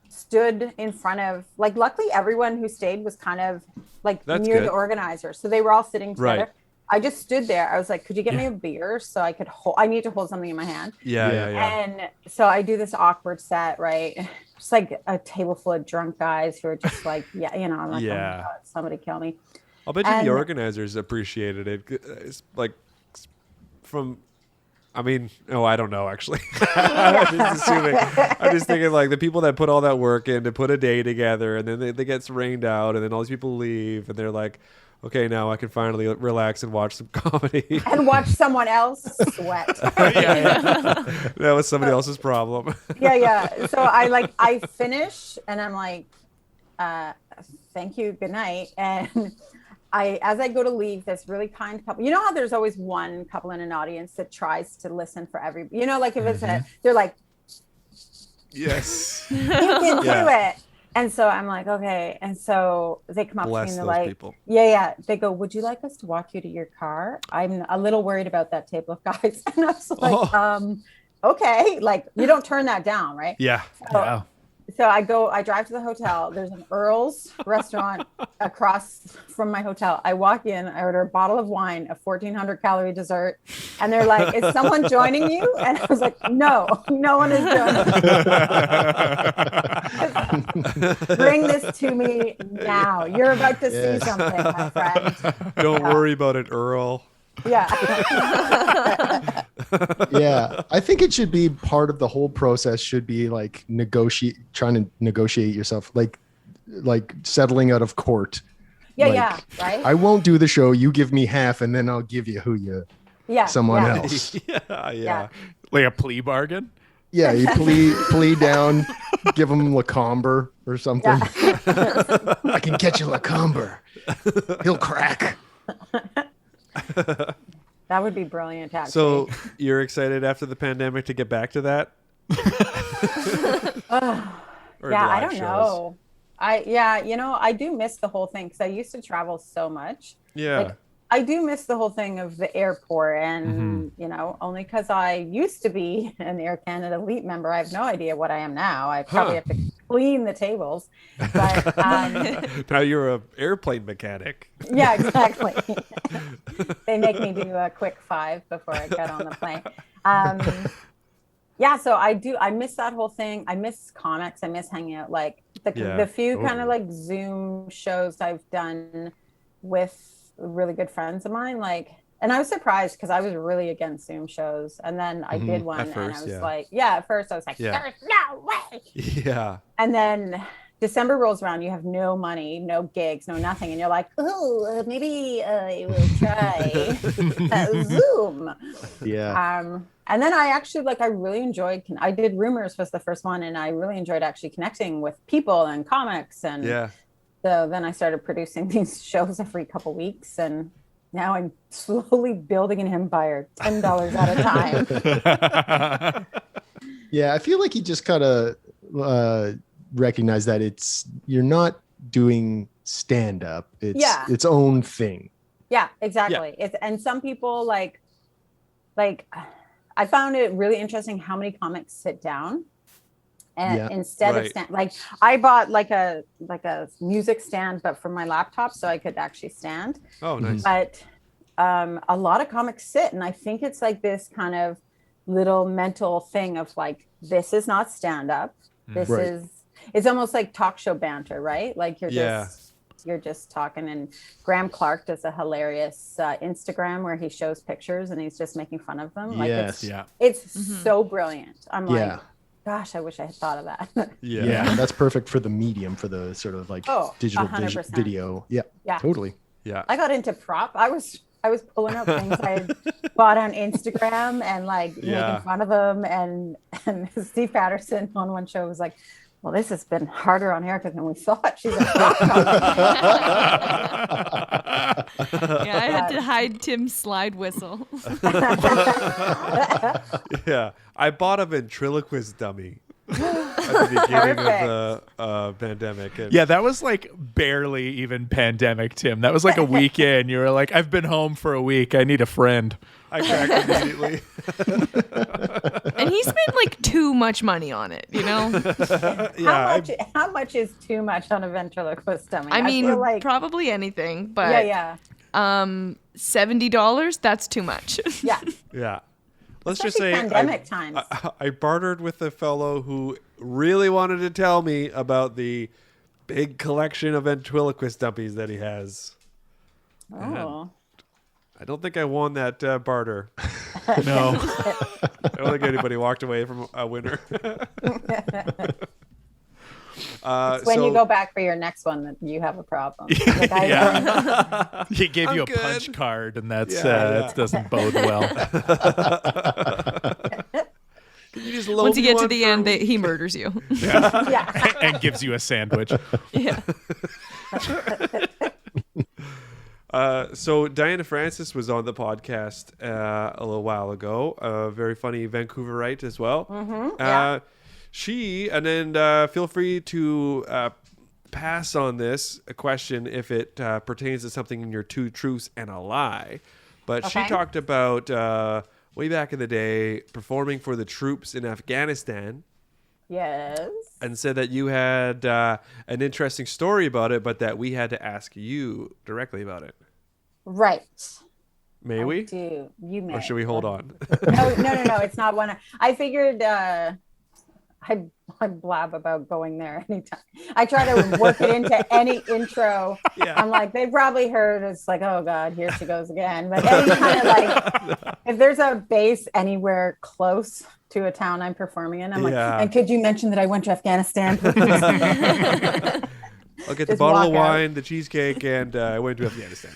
Speaker 5: stood in front of, like, luckily everyone who stayed was kind of like near the organizer. So they were all sitting together. Right. I just stood there. I was like, could you get me a beer so I could I need to hold something in my hand.
Speaker 1: Yeah.
Speaker 5: And so I do this awkward set, right? Just like a table full of drunk guys who are just like, I'm like, oh my God, somebody kill me.
Speaker 1: I'll bet you the organizers appreciated it. It's like I don't know, actually. I'm just assuming. I'm just thinking like the people that put all that work in to put a day together and then they get rained out and then all these people leave and they're like, okay, now I can finally relax and watch some comedy.
Speaker 5: And watch someone else sweat.
Speaker 1: That was somebody else's problem.
Speaker 5: So I finish and I'm like, thank you, good night. And as I go to leave, this really kind couple, you know how there's always one couple in an audience that tries to listen for every, like if it's they're like,
Speaker 1: yes,
Speaker 5: you can do it. And so I'm like, okay. And so they come up to me and they're like, people. They go, would you like us to walk you to your car? I'm a little worried about that table of guys. And I was like, okay. Like, you don't turn that down, right?
Speaker 1: Yeah.
Speaker 5: So I drive to the hotel. There's an Earl's restaurant across from my hotel. I walk in, I order a bottle of wine, a 1,400 calorie dessert. And they're like, is someone joining you? And I was like, no one is joining. Bring this to me now. You're about to see something, my friend.
Speaker 1: Don't worry about it, Earl.
Speaker 5: Yeah.
Speaker 4: I think it should be part of the whole process should be like trying to negotiate yourself, like settling out of court.
Speaker 5: Right.
Speaker 4: I won't do the show. You give me half and then I'll give you someone else.
Speaker 1: Yeah.
Speaker 2: Like a plea bargain.
Speaker 4: Yeah. You plea down, give him Lacombe or something. Yeah. I can get you Lacombe. He'll crack.
Speaker 5: That would be brilliant, actually.
Speaker 1: So you're excited after the pandemic to get back to that?
Speaker 5: I don't know. I do miss the whole thing because I used to travel so much.
Speaker 1: Yeah.
Speaker 5: Like, I do miss the whole thing of the airport, and only because I used to be an Air Canada Elite member, I have no idea what I am now. I probably have to clean the tables, but
Speaker 1: Now you're a airplane mechanic.
Speaker 5: yeah, exactly. They make me do a quick 5 before I get on the plane. Yeah, so I miss that whole thing. I miss comics. I miss hanging out, like the few kind of like Zoom shows I've done with really good friends of mine. Like, and I was surprised because I was really against Zoom shows, and then I did one,
Speaker 1: At first,
Speaker 5: and I was
Speaker 1: yeah.
Speaker 5: like, at first I was like, there's no way.
Speaker 1: Yeah.
Speaker 5: And then December rolls around, you have no money, no gigs, no nothing, and you're like, oh, maybe I will try Zoom.
Speaker 4: Yeah.
Speaker 5: And then I actually I really enjoyed. I did Rumors was the first one, and I really enjoyed actually connecting with people and comics. And so then I started producing these shows every couple weeks, and now I'm slowly building an empire, $10 at a time.
Speaker 4: Yeah, I feel like you just gotta recognize that you're not doing stand up. It's its own thing.
Speaker 5: Yeah, exactly. And some people like I found it really interesting how many comics sit down and instead of stand. Like, I bought like a music stand, but for my laptop, so I could actually stand.
Speaker 1: Oh, nice.
Speaker 5: But a lot of comics sit, and I think it's like this kind of little mental thing of like, this is not stand up. This is, it's almost like talk show banter, right? Like you're just talking. And Graham Clark does a hilarious Instagram where he shows pictures and he's just making fun of them. Like, it's so brilliant. I'm like, gosh, I wish I had thought of that.
Speaker 4: Yeah, that's perfect for the medium, for the sort of like digital
Speaker 5: 100%.
Speaker 4: video. Yeah, totally.
Speaker 1: Yeah,
Speaker 5: I got into prop. I was pulling up things I had bought on Instagram and like making fun of them. And Steve Patterson on one show was like, well, this has been harder on Erica than we thought. She's like,
Speaker 3: yeah, I had to hide Tim's slide whistle.
Speaker 1: Yeah, I bought a ventriloquist dummy at the beginning of the pandemic. And
Speaker 2: Yeah, that was like barely even pandemic, Tim. That was like a weekend. You were like, I've been home for a week. I need a friend.
Speaker 1: I cracked immediately.
Speaker 3: And he spent like too much money on it, you know?
Speaker 5: How much is too much on a ventriloquist dummy?
Speaker 3: I mean,
Speaker 5: feel like,
Speaker 3: probably anything, but $70, that's too much.
Speaker 1: Yeah. Let's just
Speaker 5: Especially
Speaker 1: say
Speaker 5: pandemic times.
Speaker 1: I bartered with a fellow who really wanted to tell me about the big collection of ventriloquist dummies that he has.
Speaker 5: Oh.
Speaker 1: And I don't think I won that barter.
Speaker 2: No.
Speaker 1: I don't think anybody walked away from a winner.
Speaker 5: When you go back for your next one that you have a problem. Like,
Speaker 2: He gave you a
Speaker 1: good.
Speaker 2: punch card, and that doesn't bode well.
Speaker 1: Can you just load
Speaker 3: Once you
Speaker 1: me
Speaker 3: get to
Speaker 1: one
Speaker 3: the
Speaker 1: for a
Speaker 3: end,
Speaker 1: week?
Speaker 3: he murders you.
Speaker 2: And gives you a sandwich.
Speaker 3: Yeah.
Speaker 1: So Diana Francis was on the podcast a little while ago. A very funny Vancouverite as well. She, and then feel free to pass on this question if it pertains to something in your two truths and a lie. But she talked about way back in the day performing for the troops in Afghanistan.
Speaker 5: Yes.
Speaker 1: And said that you had an interesting story about it, but that we had to ask you directly about it.
Speaker 5: Right.
Speaker 1: May we?
Speaker 5: Do. You may.
Speaker 1: Or should we hold on?
Speaker 5: No. It's not one. I figured I blab about going there anytime. I try to work it into any intro.
Speaker 1: Yeah.
Speaker 5: I'm like, they probably heard it's like, oh God, here she goes again. But any kind of like, if there's a base anywhere close to a town I'm performing in, I'm like, and could you mention that I went to Afghanistan?
Speaker 1: I'll get the bottle of wine, the cheesecake, and I went to Afghanistan.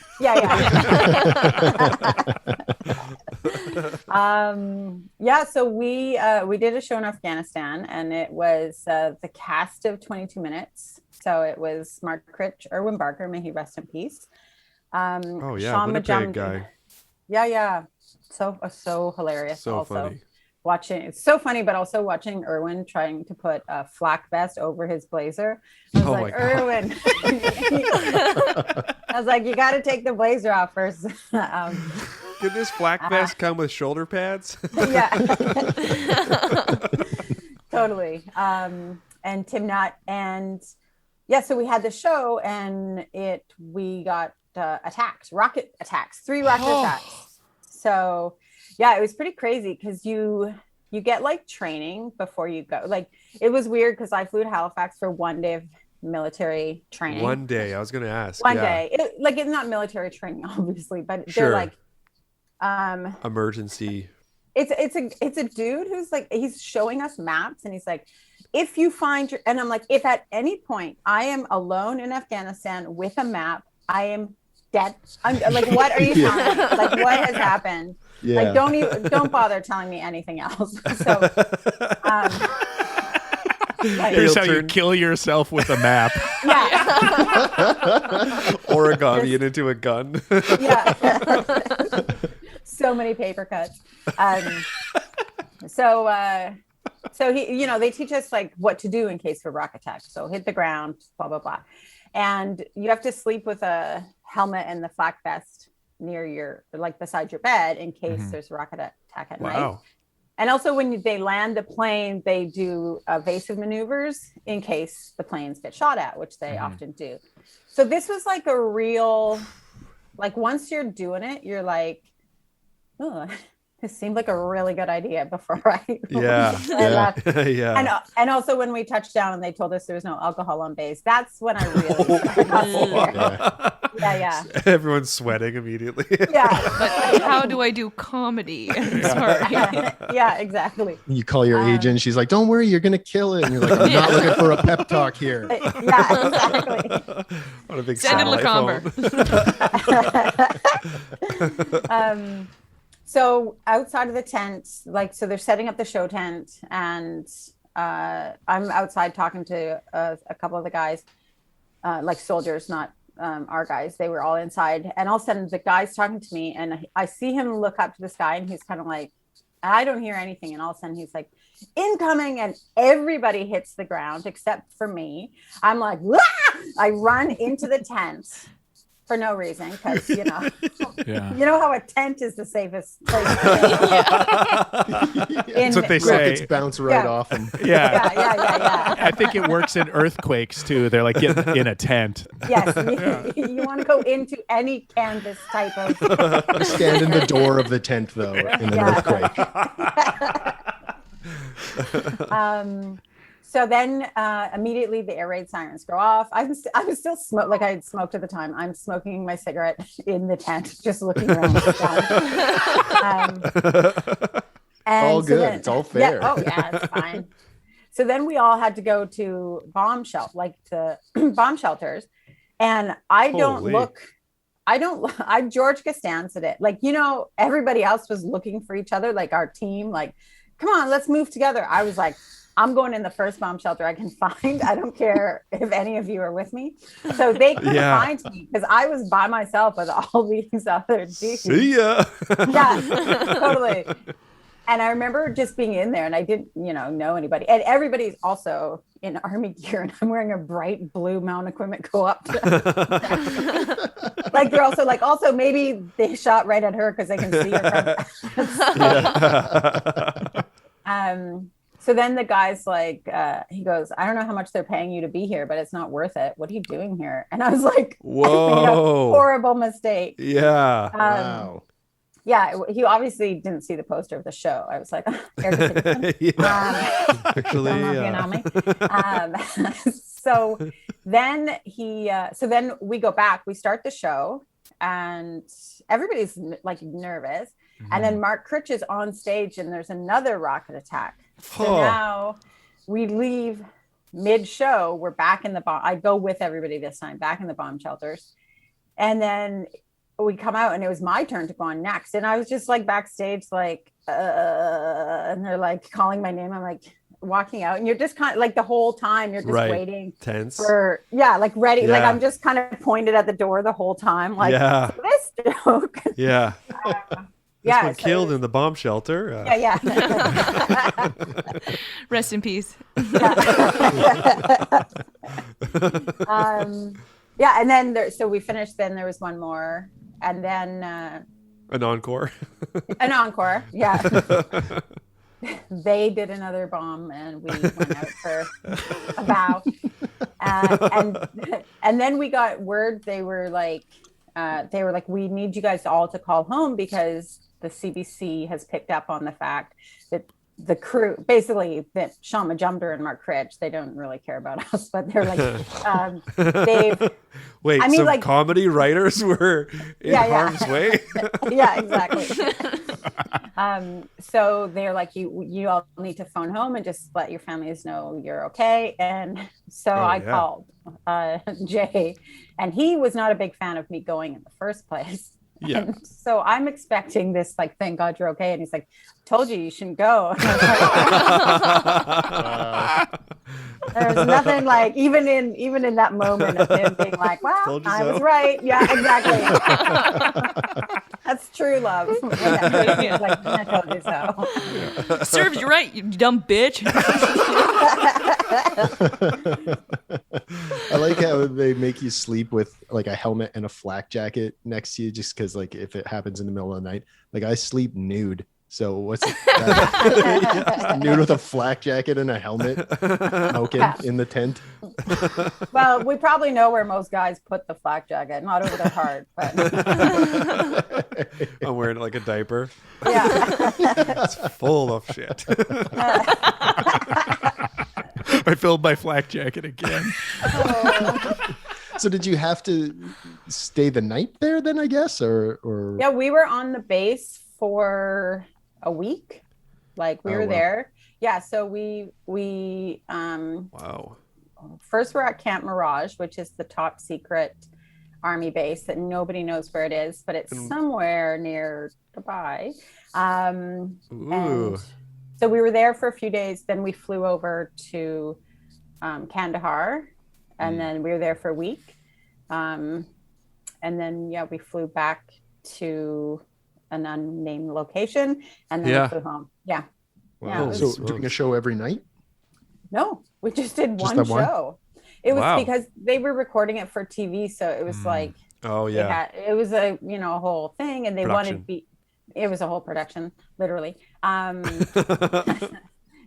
Speaker 5: So we did a show in Afghanistan, and it was the cast of 22 Minutes. So it was Mark Critch, Erwin Barker, may he rest in peace.
Speaker 1: Sean
Speaker 5: Winnipeg
Speaker 1: guy.
Speaker 5: So hilarious.
Speaker 1: So
Speaker 5: also.
Speaker 1: funny.
Speaker 5: watching. It's so funny, but also watching Erwin trying to put a flak vest over his blazer. I was like, Erwin, I was like, you got to take the blazer off first.
Speaker 6: Did this flak vest come with shoulder pads?
Speaker 5: Yeah, totally. And Tim Nutt, and yeah, so we had the show, and we got attacked, rocket attacks, 3 rocket attacks. So yeah, it was pretty crazy because you get like training before you go. Like it was weird because I flew to Halifax for 1 day of military training.
Speaker 6: 1 day, I was gonna ask.
Speaker 5: One day, it's not military training, obviously, but they're like
Speaker 6: emergency.
Speaker 5: It's a dude who's like, he's showing us maps, and he's like, if you find and I'm like, if at any point I am alone in Afghanistan with a map, I am dead. I'm like, what are you telling me? Like, what has happened?
Speaker 4: Yeah.
Speaker 5: Like, don't bother telling me anything else. So,
Speaker 2: Here's how you kill yourself with a map.
Speaker 5: Yeah.
Speaker 6: Origami it into a gun.
Speaker 5: Yeah. So many paper cuts. So he, they teach us like what to do in case of a rock attack. So hit the ground, blah, blah, blah. And you have to sleep with a helmet and the flak vest near beside your bed in case there's a rocket attack at night. And also when they land the plane, they do evasive maneuvers in case the planes get shot at, which they often do. So this was like a real, like once you're doing it, you're like, oh, this seemed like a really good idea before I left.
Speaker 6: Yeah.
Speaker 5: And also when we touched down and they told us there was no alcohol on base, that's when I really started not scared. Yeah.
Speaker 6: Everyone's sweating immediately.
Speaker 5: Yeah.
Speaker 3: But how do I do comedy? Sorry.
Speaker 5: Yeah, exactly.
Speaker 4: You call your agent. She's like, "Don't worry, you're gonna kill it." And you're like, "I'm not looking for a pep talk here."
Speaker 5: Yeah, exactly.
Speaker 6: What a big
Speaker 3: Send in
Speaker 6: satellite
Speaker 5: phone. So outside of the tent, so they're setting up the show tent, and I'm outside talking to a couple of the guys, like soldiers, not our guys. They were all inside, and all of a sudden the guy's talking to me, and I see him look up to the sky, and he's kind of like, I don't hear anything, and all of a sudden he's like, incoming, and everybody hits the ground except for me. I'm like, wah! I run into the tent. For no reason, because you know how a tent is the safest place.
Speaker 2: That's what they say.
Speaker 4: Rockets bounce right off them.
Speaker 5: Yeah.
Speaker 2: I think it works in earthquakes too. They're like, get in a tent.
Speaker 5: Yes, you want to go into any canvas type of.
Speaker 4: You stand in the door of the tent though in an earthquake.
Speaker 5: So then immediately the air raid sirens go off. I was still like I had smoked at the time. I'm smoking my cigarette in the tent, just looking around.
Speaker 4: All good. It's all fair.
Speaker 5: Yeah, it's fine. So then we all had to go to bomb shelters, and George Costanza did it. Like, everybody else was looking for each other, like our team, like, come on, let's move together. I was like, I'm going in the first bomb shelter I can find. I don't care if any of you are with me. So they couldn't find me because I was by myself with all these other dudes.
Speaker 6: See ya.
Speaker 5: Yeah, totally. And I remember just being in there, and I didn't, know anybody. And everybody's also in army gear, and I'm wearing a bright blue mountain equipment co-op. Like they're also maybe they shot right at her because they can see her. So then the guy's like, he goes, I don't know how much they're paying you to be here, but it's not worth it. What are you doing here? And I was like,
Speaker 6: whoa,
Speaker 5: I made a horrible mistake.
Speaker 6: Yeah.
Speaker 4: Wow.
Speaker 5: Yeah, he obviously didn't see the poster of the show. I was like, actually, so then then we go back, we start the show, and everybody's like nervous. And then Mark Critch is on stage, and there's another rocket attack. So now we leave mid-show. We're back in the bomb. I go with everybody this time, back in the bomb shelters. And then we come out, and it was my turn to go on next. And I was just like backstage, like, and they're like calling my name. I'm like walking out, and you're just kind of like the whole time you're just waiting.
Speaker 6: Tense.
Speaker 5: For, like ready. Like I'm just kind of pointed at the door the whole time. Like, this joke.
Speaker 6: Yeah.
Speaker 5: Yeah,
Speaker 6: one
Speaker 5: so
Speaker 6: killed in the bomb shelter.
Speaker 5: yeah.
Speaker 3: Rest in peace.
Speaker 5: Yeah, and then so we finished. Then there was one more, and then
Speaker 6: An encore.
Speaker 5: an encore. Yeah. They did another bomb, and we went out for a bow. And then we got word they were like, we need you guys all to call home because the CBC has picked up on the fact that the crew, basically that Shama Jumder and Mark Critch, they don't really care about us, but they're like, they've.
Speaker 6: Wait,
Speaker 5: I mean,
Speaker 6: some
Speaker 5: like,
Speaker 6: comedy writers were in harm's way?
Speaker 5: Yeah, exactly. So they're like, you all need to phone home and just let your families know you're okay. And so I called Jay, and he was not a big fan of me going in the first place.
Speaker 6: Yeah.
Speaker 5: And so I'm expecting this, like, thank God you're okay. And he's like, told you shouldn't go. There's nothing like, even in that moment of him being like, well, I was right. Yeah, exactly. That's true love. Yeah. Like, I told you so.
Speaker 3: Yeah. Serves you right, you dumb bitch.
Speaker 4: I like how they make you sleep with like a helmet and a flak jacket next to you, just because like if it happens in the middle of the night, like I sleep nude. So what's it? Nude with a flak jacket and a helmet, smoking in the tent.
Speaker 5: Well, we probably know where most guys put the flak jacket, not over their heart, but
Speaker 6: I'm wearing like a diaper.
Speaker 5: yeah.
Speaker 6: It's full of shit.
Speaker 2: I filled my flak jacket again.
Speaker 4: So did you have to stay the night there then, I guess, or?
Speaker 5: Yeah, we were on the base for a week. Like we were there. Yeah, so we
Speaker 6: Wow.
Speaker 5: First we're at Camp Mirage, which is the top secret army base that nobody knows where it is, but it's somewhere near Dubai. And so we were there for a few days. Then we flew over to Kandahar, and then we were there for a week. And then, we flew back to an unnamed location, and then we flew home. Yeah.
Speaker 6: Wow.
Speaker 5: Yeah,
Speaker 4: So doing a show every night?
Speaker 5: No, we just did
Speaker 4: Just
Speaker 5: one
Speaker 4: that one?
Speaker 5: show. It was because they were recording it for TV, so it was like,
Speaker 6: Oh yeah.
Speaker 5: it was a whole thing, and they
Speaker 6: Production.
Speaker 5: it was a whole production, literally.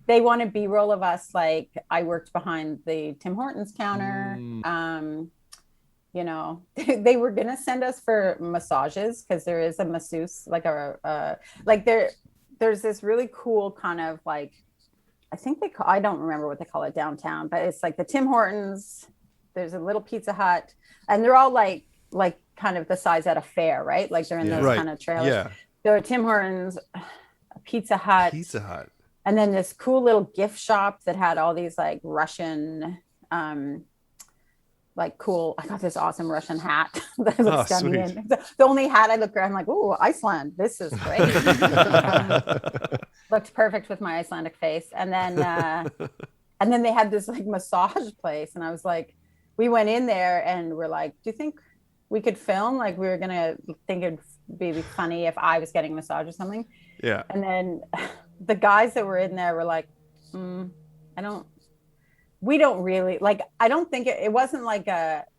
Speaker 5: They wanted B-roll of us, like I worked behind the Tim Hortons counter. They were gonna send us for massages because there is a masseuse, like there's this really cool kind of like, I don't remember what they call it downtown, but it's like the Tim Hortons, there's a little Pizza Hut, and they're all like kind of the size at a fair, right? Like they're in those kind of trailers. Yeah. There are Tim Hortons, a Pizza Hut, and then this cool little gift shop that had all these like Russian, like cool. I got this awesome Russian hat that looks stunning. The only hat I looked at, I'm like, "Ooh, Iceland! This is great." Looked perfect with my Icelandic face, and then they had this like massage place, and I was like, we went in there and we're like, "Do you think we could film? Like, we were gonna think it'd be funny if I was getting a massage or something."
Speaker 6: Yeah.
Speaker 5: And then the guys that were in there were like, we don't really like, I don't think it wasn't like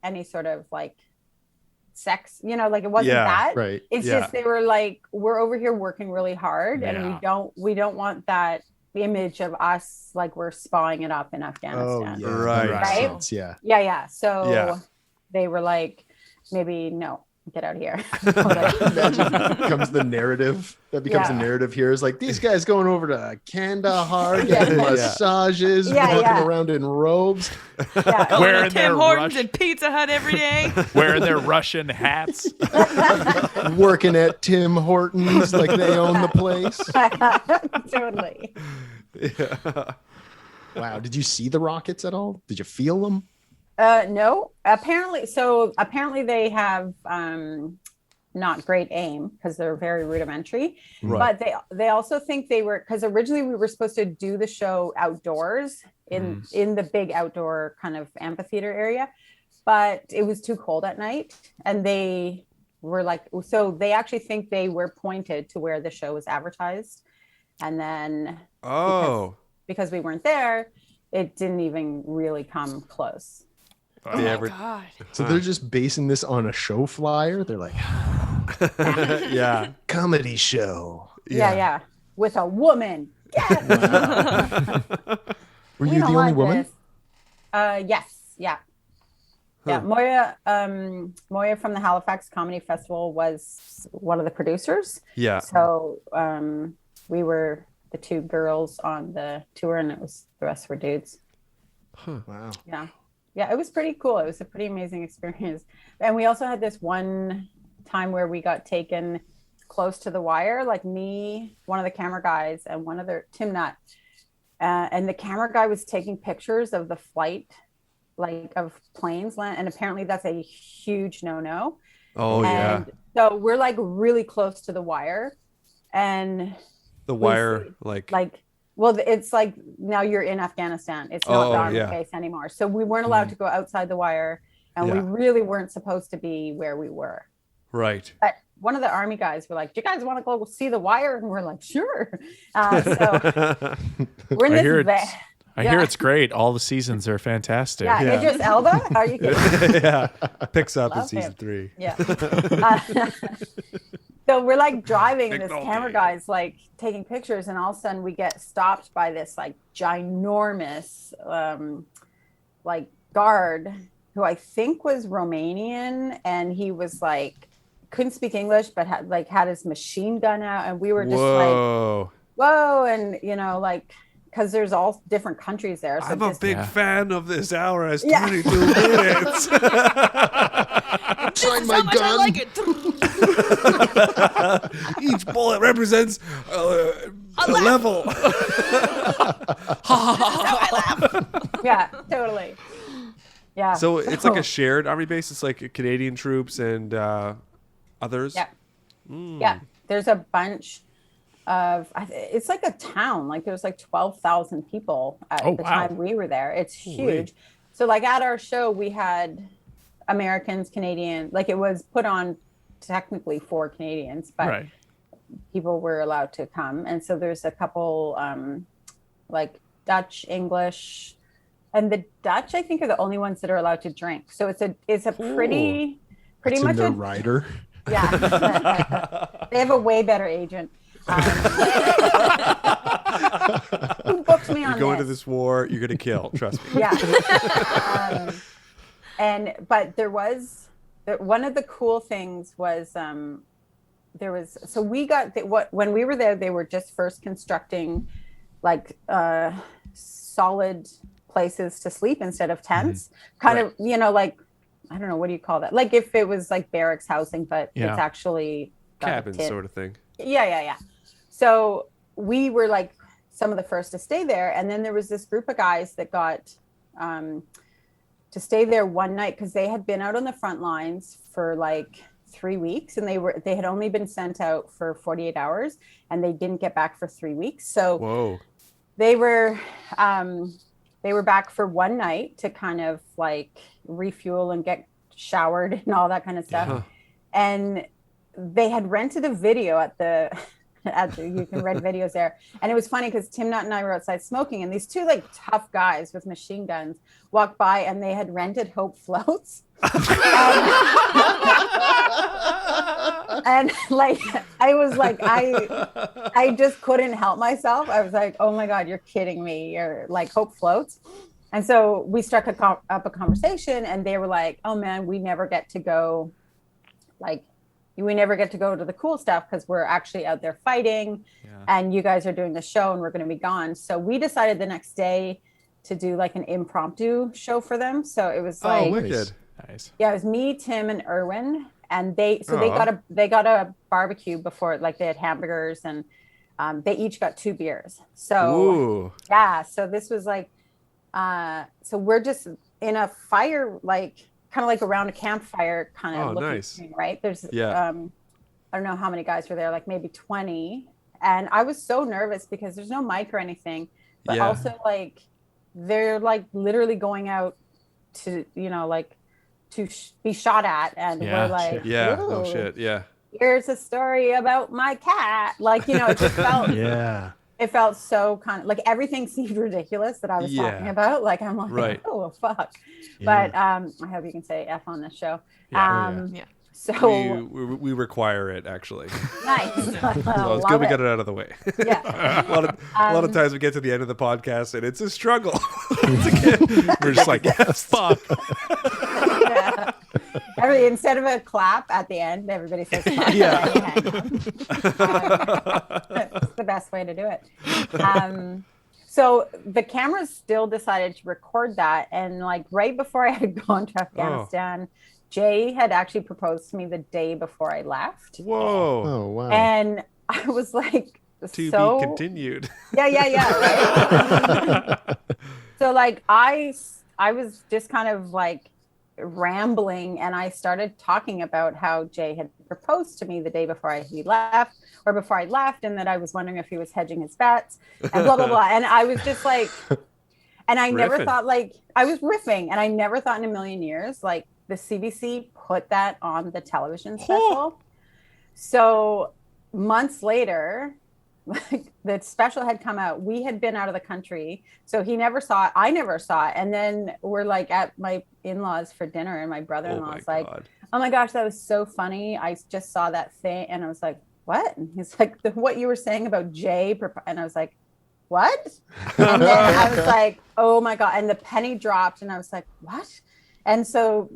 Speaker 5: any sort of like sex, like it wasn't that.
Speaker 4: Right.
Speaker 5: It's just, they were like, we're over here working really hard and we don't want that image of us like we're spying it up in Afghanistan.
Speaker 4: Oh, yeah.
Speaker 6: Right.
Speaker 4: Yeah.
Speaker 5: Yeah. So they were like, maybe no. Get out of here.
Speaker 4: Imagine becomes the narrative. That becomes the narrative here. Is like these guys going over to Kandahar, getting massages, walking around in robes,
Speaker 3: wearing Tim Hortons and Pizza Hut every day,
Speaker 2: wearing their Russian hats,
Speaker 4: working at Tim Hortons like they own the place.
Speaker 5: Totally.
Speaker 6: Yeah.
Speaker 4: Wow. Did you see the rockets at all? Did you feel them?
Speaker 5: No, apparently they have not great aim because they're very rudimentary, but they also think they were, because originally we were supposed to do the show outdoors in the big outdoor kind of amphitheater area, but it was too cold at night, and they were like, so they actually think they were pointed to where the show was advertised. And then because we weren't there, it didn't even really come close.
Speaker 3: Oh my God.
Speaker 4: So they're just basing this on a show flyer. They're like,
Speaker 1: Yeah.
Speaker 4: comedy show.
Speaker 5: Yeah. With a woman. Yes.
Speaker 4: Were you the only woman?
Speaker 5: Yes. Yeah. Yeah. Moya from the Halifax Comedy Festival was one of the producers.
Speaker 1: Yeah.
Speaker 5: So we were the two girls on the tour, and the rest were dudes.
Speaker 4: Wow.
Speaker 5: Yeah, it was pretty cool. It was a pretty amazing experience. And we also had this one time where we got taken close to the wire, like me, one of the camera guys, and one other, Tim Nutt. And the camera guy was taking pictures of the flight, like of planes land. And apparently that's a huge no-no.
Speaker 1: Oh,
Speaker 5: and so we're like really close to the wire. And
Speaker 1: the wire,
Speaker 5: well, it's like now you're in Afghanistan. It's not the army base anymore. So we weren't allowed to go outside the wire, and we really weren't supposed to be where we were.
Speaker 1: Right.
Speaker 5: But one of the army guys were like, "Do you guys want to go see the wire?" And we're like, "Sure." So we're in this
Speaker 2: I hear it's great. All the seasons are fantastic.
Speaker 5: Yeah, Idris Elba? Are you kidding?
Speaker 6: Yeah. Picks up in
Speaker 5: Love
Speaker 6: season
Speaker 5: him.
Speaker 6: 3.
Speaker 5: Yeah. So we're like driving, and this camera guy's like taking pictures, and all of a sudden we get stopped by this like ginormous like guard who I think was Romanian, and he was like couldn't speak English but had his machine gun out, and we were just like whoa, and you know, like because there's all different countries there. So
Speaker 6: I'm a big fan of this hour as 22 minutes.
Speaker 4: Sign my gun.
Speaker 3: I like it.
Speaker 6: Each bullet represents a level.
Speaker 5: Yeah, totally. Yeah.
Speaker 1: So it's like a shared army base. It's like Canadian troops and others.
Speaker 5: Yeah. Yeah. There's a bunch of, it's like a town. Like there's like 12,000 people at the time we were there. It's huge. So like at our show, we had Americans, Canadian, like it was put on technically for Canadians, but people were allowed to come. And so there's a couple like Dutch, English, and the Dutch I think are the only ones that are allowed to drink. So it's a pretty much
Speaker 4: a rider.
Speaker 5: Yeah. They have a way better agent. Who booked me on
Speaker 6: You're going to this war, you're going to kill. Trust me.
Speaker 5: Yeah. But there was one of the cool things was when we were there, they were just first constructing like solid places to sleep instead of tents. Kind of, you know, like I don't know, what do you call that? Like if it was like barracks housing, but it's actually
Speaker 6: cabin sort of thing.
Speaker 5: Yeah. So we were like some of the first to stay there. And then there was this group of guys that got to stay there one night because they had been out on the front lines for like 3 weeks, and they had only been sent out for 48 hours, and they didn't get back for 3 weeks. So they were back for one night to kind of like refuel and get showered and all that kind of stuff. And they had rented a video at the you can rent videos there. And it was funny because Tim Nutt and I were outside smoking, and these two like tough guys with machine guns walked by, and they had rented Hope floats. And like I was like I just couldn't help myself. I was like, oh my God, you're kidding me. You're like Hope floats. And so we struck up a conversation, and they were like, oh man, we never get to go to the cool stuff because we're actually out there fighting, and you guys are doing the show and we're going to be gone. So we decided the next day to do like an impromptu show for them. So it was like,
Speaker 6: wicked.
Speaker 2: Nice.
Speaker 5: Yeah, it was me, Tim, and Erwin, and they got a barbecue before, like they had hamburgers, and they each got 2 beers. So so this was like, so we're just in a fire, like kind of like around a campfire kind of looking thing, right? There's I don't know how many guys were there, like maybe 20. And I was so nervous because there's no mic or anything, but also like they're like literally going out to, you know, like to be shot at, and
Speaker 2: Yeah,
Speaker 5: we're like,
Speaker 6: Yeah. No
Speaker 5: "Ooh,
Speaker 6: shit. Yeah.
Speaker 5: here's a story about my cat." Like, you know, it just felt
Speaker 4: Yeah.
Speaker 5: it felt so kind of like everything seemed ridiculous that I was talking
Speaker 6: Yeah.
Speaker 5: about. Like, I'm like,
Speaker 6: Right.
Speaker 5: oh fuck.
Speaker 4: Yeah.
Speaker 5: But I hope you can say F on this show.
Speaker 6: Yeah.
Speaker 3: Yeah.
Speaker 5: So
Speaker 6: We require it actually.
Speaker 5: nice.
Speaker 6: So it's good we got it out of the way.
Speaker 5: Yeah.
Speaker 6: a lot of times we get to the end of the podcast and it's a struggle. We're just like, yes, fuck.
Speaker 5: Yeah. Instead of a clap at the end, everybody says fuck.
Speaker 6: Yeah.
Speaker 5: That's the best way to do it. So the cameras still decided to record that. And like right before I had gone to Afghanistan, Jay had actually proposed to me the day before I left.
Speaker 6: Whoa.
Speaker 4: Oh, wow.
Speaker 5: And I was like,
Speaker 6: To
Speaker 5: so
Speaker 6: be continued.
Speaker 5: yeah. Right? So like I was just kind of like rambling, and I started talking about how Jay had proposed to me the day before he left, or before I left, and that I was wondering if he was hedging his bets and blah blah blah. And I was just like, and I never
Speaker 6: Riffing.
Speaker 5: thought, like, I was riffing, and I never thought in a million years like the CBC put that on the television special. So months later, like the special had come out. We had been out of the country, so he never saw it. I never saw it. And then we're like at my in-laws for dinner, and my brother-in-law was like,
Speaker 6: God.
Speaker 5: "Oh my gosh, that was so funny. I just saw that thing." And I was like, "What?" And he's like, "What you were saying about Jay." And I was like, "What?" And then I was like, "Oh my God." And the penny dropped, and I was like, "What?" And so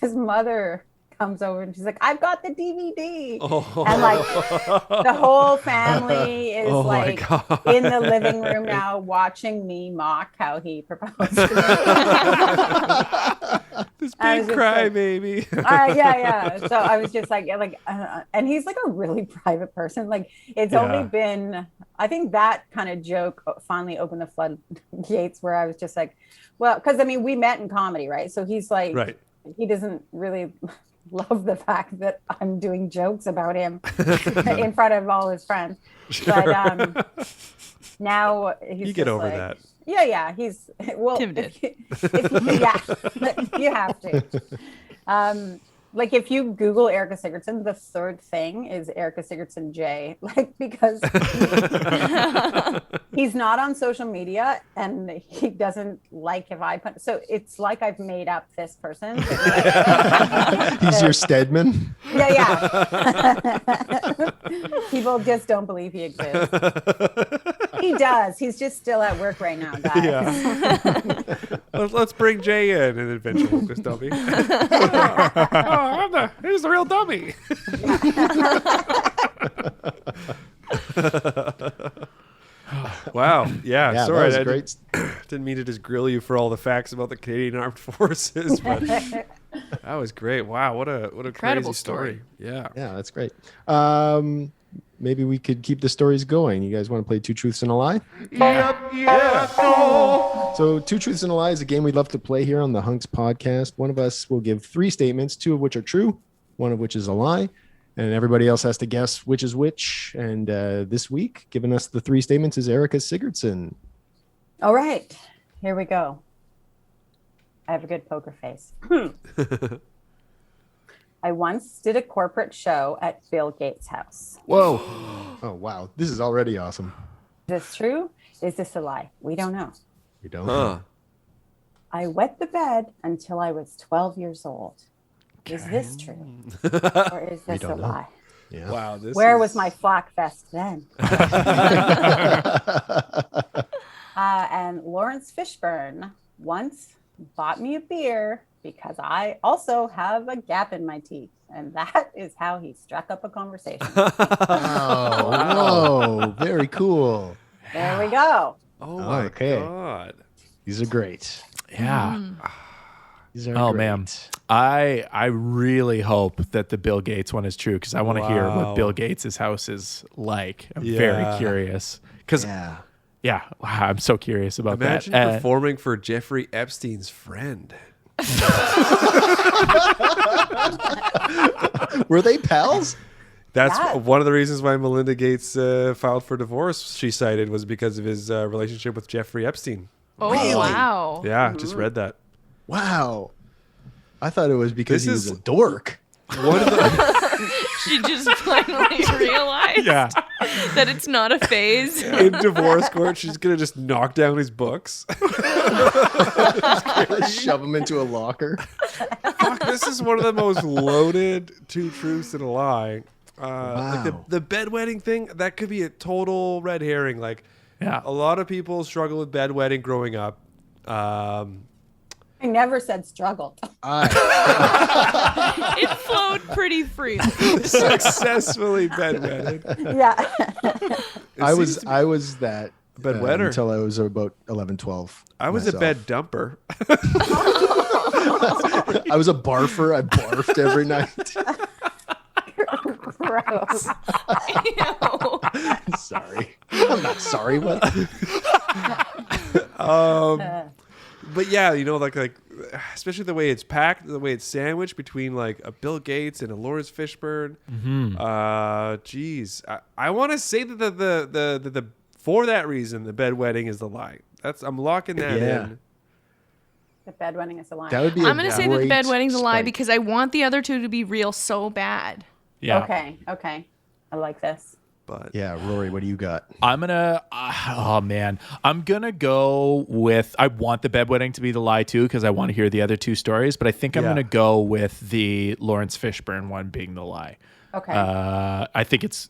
Speaker 5: his mother comes over and she's like, "I've got the DVD." And like the whole family is
Speaker 6: Oh my
Speaker 5: like
Speaker 6: God.
Speaker 5: in the living room now watching me mock how he proposed to me.
Speaker 6: This
Speaker 5: I was
Speaker 6: big
Speaker 5: just like-
Speaker 6: crybaby.
Speaker 5: Yeah. So I was just like, and he's like a really private person. Like it's only been, I think that kind of joke finally opened the floodgates where I was just like, well, because I mean, we met in comedy, right? So he's like,
Speaker 6: Right.
Speaker 5: he doesn't really love the fact that I'm doing jokes about him in front of all his friends. But now he's
Speaker 6: You get
Speaker 5: just
Speaker 6: over
Speaker 5: like,
Speaker 6: that.
Speaker 5: Yeah. He's well,
Speaker 3: Tim did.
Speaker 5: yeah, you have to. Like if you Google Erica Sigurdson, the third thing is Erica Sigurdson J. Like because he's not on social media and he doesn't like if I put. So it's like I've made up this person.
Speaker 4: He's your Stedman.
Speaker 5: Yeah. People just don't believe he exists. He does. He's just still at work right now, guys.
Speaker 6: Yeah. Let's bring Jay in and eventually Lucas dummy. He's the real dummy. Wow. Yeah. Sorry,
Speaker 4: that was
Speaker 6: I
Speaker 4: great.
Speaker 6: didn't mean to just grill you for all the facts about the Canadian Armed Forces, but that was great. Wow, what a
Speaker 3: Incredible
Speaker 6: crazy story. Yeah.
Speaker 4: Yeah, that's great. Maybe we could keep the stories going. You guys want to play Two Truths and a Lie?
Speaker 6: Yeah.
Speaker 4: So Two Truths and a Lie is a game we love to play here on the Hunks podcast. One of us will give 3 statements, 2 of which are true, 1 of which is a lie, and everybody else has to guess which is which. And this week, giving us the 3 statements is Erica Sigurdson.
Speaker 5: All right, here we go. I have a good poker face. I once did a corporate show at Bill Gates' house.
Speaker 4: Whoa. Oh, wow. This is already awesome.
Speaker 5: Is this true? Is this a lie? We don't know.
Speaker 4: We don't.
Speaker 6: Huh.
Speaker 5: I wet the bed until I was 12 years old. Is this true? Or is this a
Speaker 4: don't know.
Speaker 5: lie?
Speaker 4: Yeah.
Speaker 6: Wow.
Speaker 5: Where was my flak vest then? And Lawrence Fishburne once bought me a beer because I also have a gap in my teeth. And that is how he struck up a conversation.
Speaker 4: Oh, whoa. Very cool.
Speaker 5: There we go.
Speaker 6: Oh my
Speaker 4: Okay.
Speaker 6: God.
Speaker 4: These are great.
Speaker 2: Yeah.
Speaker 4: These are
Speaker 2: Oh
Speaker 4: great.
Speaker 2: man, I really hope that the Bill Gates one is true because I want to hear
Speaker 6: Wow.
Speaker 2: what Bill Gates' house is like. I'm
Speaker 6: Yeah.
Speaker 2: very curious because
Speaker 4: Yeah.
Speaker 2: wow, I'm so curious about
Speaker 6: Imagine
Speaker 2: that.
Speaker 6: performing for Jeffrey Epstein's friend.
Speaker 4: Were they pals?
Speaker 6: That's
Speaker 5: Yeah.
Speaker 6: one of the reasons why Melinda Gates filed for divorce. She cited was because of his relationship with Jeffrey Epstein.
Speaker 3: Oh,
Speaker 4: Really?
Speaker 3: wow.
Speaker 6: Yeah, just read that.
Speaker 4: Wow. I thought it was because
Speaker 6: This
Speaker 4: he was
Speaker 6: is-
Speaker 4: a dork.
Speaker 6: One of the
Speaker 3: She just finally realized that it's not a phase.
Speaker 6: in divorce court, she's gonna just knock down his books.
Speaker 4: Shove him into a locker.
Speaker 6: Fuck, this is one of the most loaded two truths and a lie. Like
Speaker 4: Wow.
Speaker 6: the bedwetting thing, that could be a total red herring. Like,
Speaker 2: Yeah.
Speaker 6: a lot of people struggle with bedwetting growing up.
Speaker 5: I never said struggled.
Speaker 3: It flowed pretty free.
Speaker 6: Successfully bedwetted.
Speaker 5: Yeah.
Speaker 4: I was that
Speaker 6: Bedwetter.
Speaker 4: until I was about 11, 12.
Speaker 6: I was
Speaker 4: myself.
Speaker 6: a bed dumper.
Speaker 4: I was a barfer. I barfed every night.
Speaker 5: Gross.
Speaker 3: Ew.
Speaker 4: Sorry. I'm not sorry. What?
Speaker 6: But yeah, you know, like especially the way it's packed, the way it's sandwiched between like a Bill Gates and a Lawrence Fishburne. Geez, I want to say that the for that reason the bedwetting is the lie. I'm locking that in.
Speaker 5: The bedwetting is a lie.
Speaker 4: That would be.
Speaker 3: I'm going to say that the
Speaker 4: great
Speaker 3: bedwetting's a lie
Speaker 4: spike.
Speaker 3: because I want the other two to be real so bad.
Speaker 2: Yeah.
Speaker 5: Okay. I like this.
Speaker 6: But
Speaker 4: Yeah, Rory, what do you got?
Speaker 2: I'm gonna. Oh man, I'm gonna go with. I want the bedwetting to be the lie too because I want to hear the other two stories. But I think I'm
Speaker 6: Yeah.
Speaker 2: gonna go with the Lawrence Fishburne one being the lie.
Speaker 5: Okay.
Speaker 2: I think it's.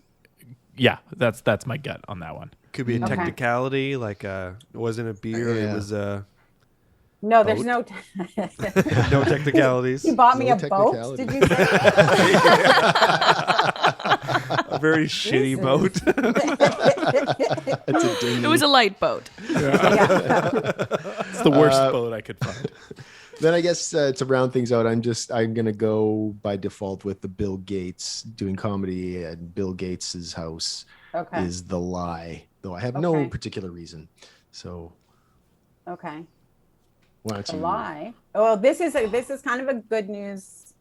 Speaker 2: Yeah, that's my gut on that one.
Speaker 6: could be a
Speaker 5: Okay.
Speaker 6: technicality, like it wasn't a beer,
Speaker 4: Yeah.
Speaker 6: it was
Speaker 5: no, there's
Speaker 6: boat?
Speaker 5: no.
Speaker 6: no technicalities.
Speaker 5: You bought me
Speaker 4: No
Speaker 5: a boat?
Speaker 4: technicality.
Speaker 5: Did you say?
Speaker 6: A very shitty boat.
Speaker 4: That's a dinghy.
Speaker 3: It was a light boat.
Speaker 2: It's the worst boat I could find.
Speaker 4: Then I guess to round things out, I'm gonna go by default with the Bill Gates doing comedy at Bill Gates's house
Speaker 5: Okay.
Speaker 4: is the lie, though I have
Speaker 5: Okay.
Speaker 4: no particular reason. So
Speaker 5: Okay.
Speaker 4: why don't
Speaker 5: A
Speaker 4: you?
Speaker 5: lie. Well, this is kind of a good news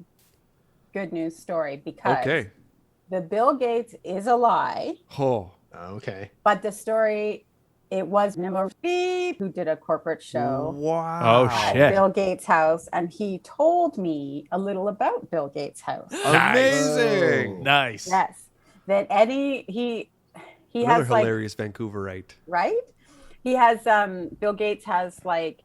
Speaker 5: story because
Speaker 6: Okay.
Speaker 5: the Bill Gates is a lie,
Speaker 6: Oh.
Speaker 4: Okay.
Speaker 5: but the story it was number Beep who did a corporate show
Speaker 6: Wow.
Speaker 2: Oh,
Speaker 5: at
Speaker 2: shit.
Speaker 5: Bill Gates' house, and he told me a little about Bill Gates' house.
Speaker 6: Amazing.
Speaker 2: Nice.
Speaker 5: Yes, that he
Speaker 6: Another
Speaker 5: has like
Speaker 6: hilarious Vancouverite.
Speaker 5: right. He has Bill Gates has like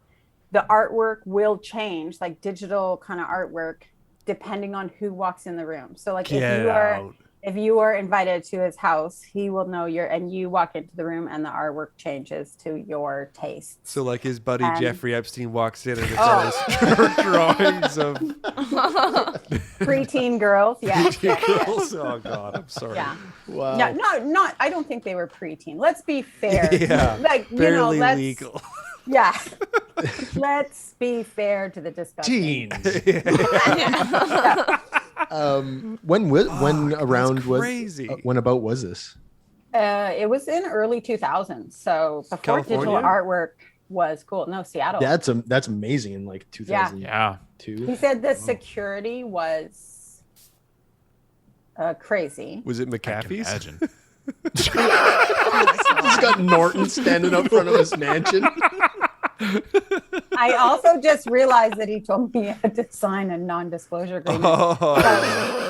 Speaker 5: the artwork will change, like digital kind of artwork, depending on who walks in the room. So like
Speaker 6: Get out.
Speaker 5: if you are invited to his house, he will know and you walk into the room and the artwork changes to your tastes.
Speaker 6: So like his buddy
Speaker 5: And-
Speaker 6: Jeffrey Epstein walks in and it's all his drawings of
Speaker 5: Preteen girls, yes.
Speaker 6: girls. Oh God, I'm sorry.
Speaker 5: Yeah.
Speaker 4: Wow.
Speaker 5: No, not. I don't think they were preteen. Let's be fair.
Speaker 6: Yeah,
Speaker 5: Like
Speaker 6: barely
Speaker 5: let's,
Speaker 6: legal.
Speaker 5: Yeah. Let's be fair to the discussion.
Speaker 4: When around was
Speaker 6: crazy.
Speaker 4: when about was this?
Speaker 5: It was in early 2000s, so before digital
Speaker 6: California?
Speaker 5: artwork was cool. No, Seattle.
Speaker 4: That's amazing in like 2002.
Speaker 2: Yeah.
Speaker 5: He said the security was crazy.
Speaker 6: Was it
Speaker 2: I can
Speaker 6: McAfee's?
Speaker 2: imagine.
Speaker 4: He's got Norton standing up front of his mansion.
Speaker 5: I also just realized that he told me I had to sign a non-disclosure agreement.
Speaker 6: Oh.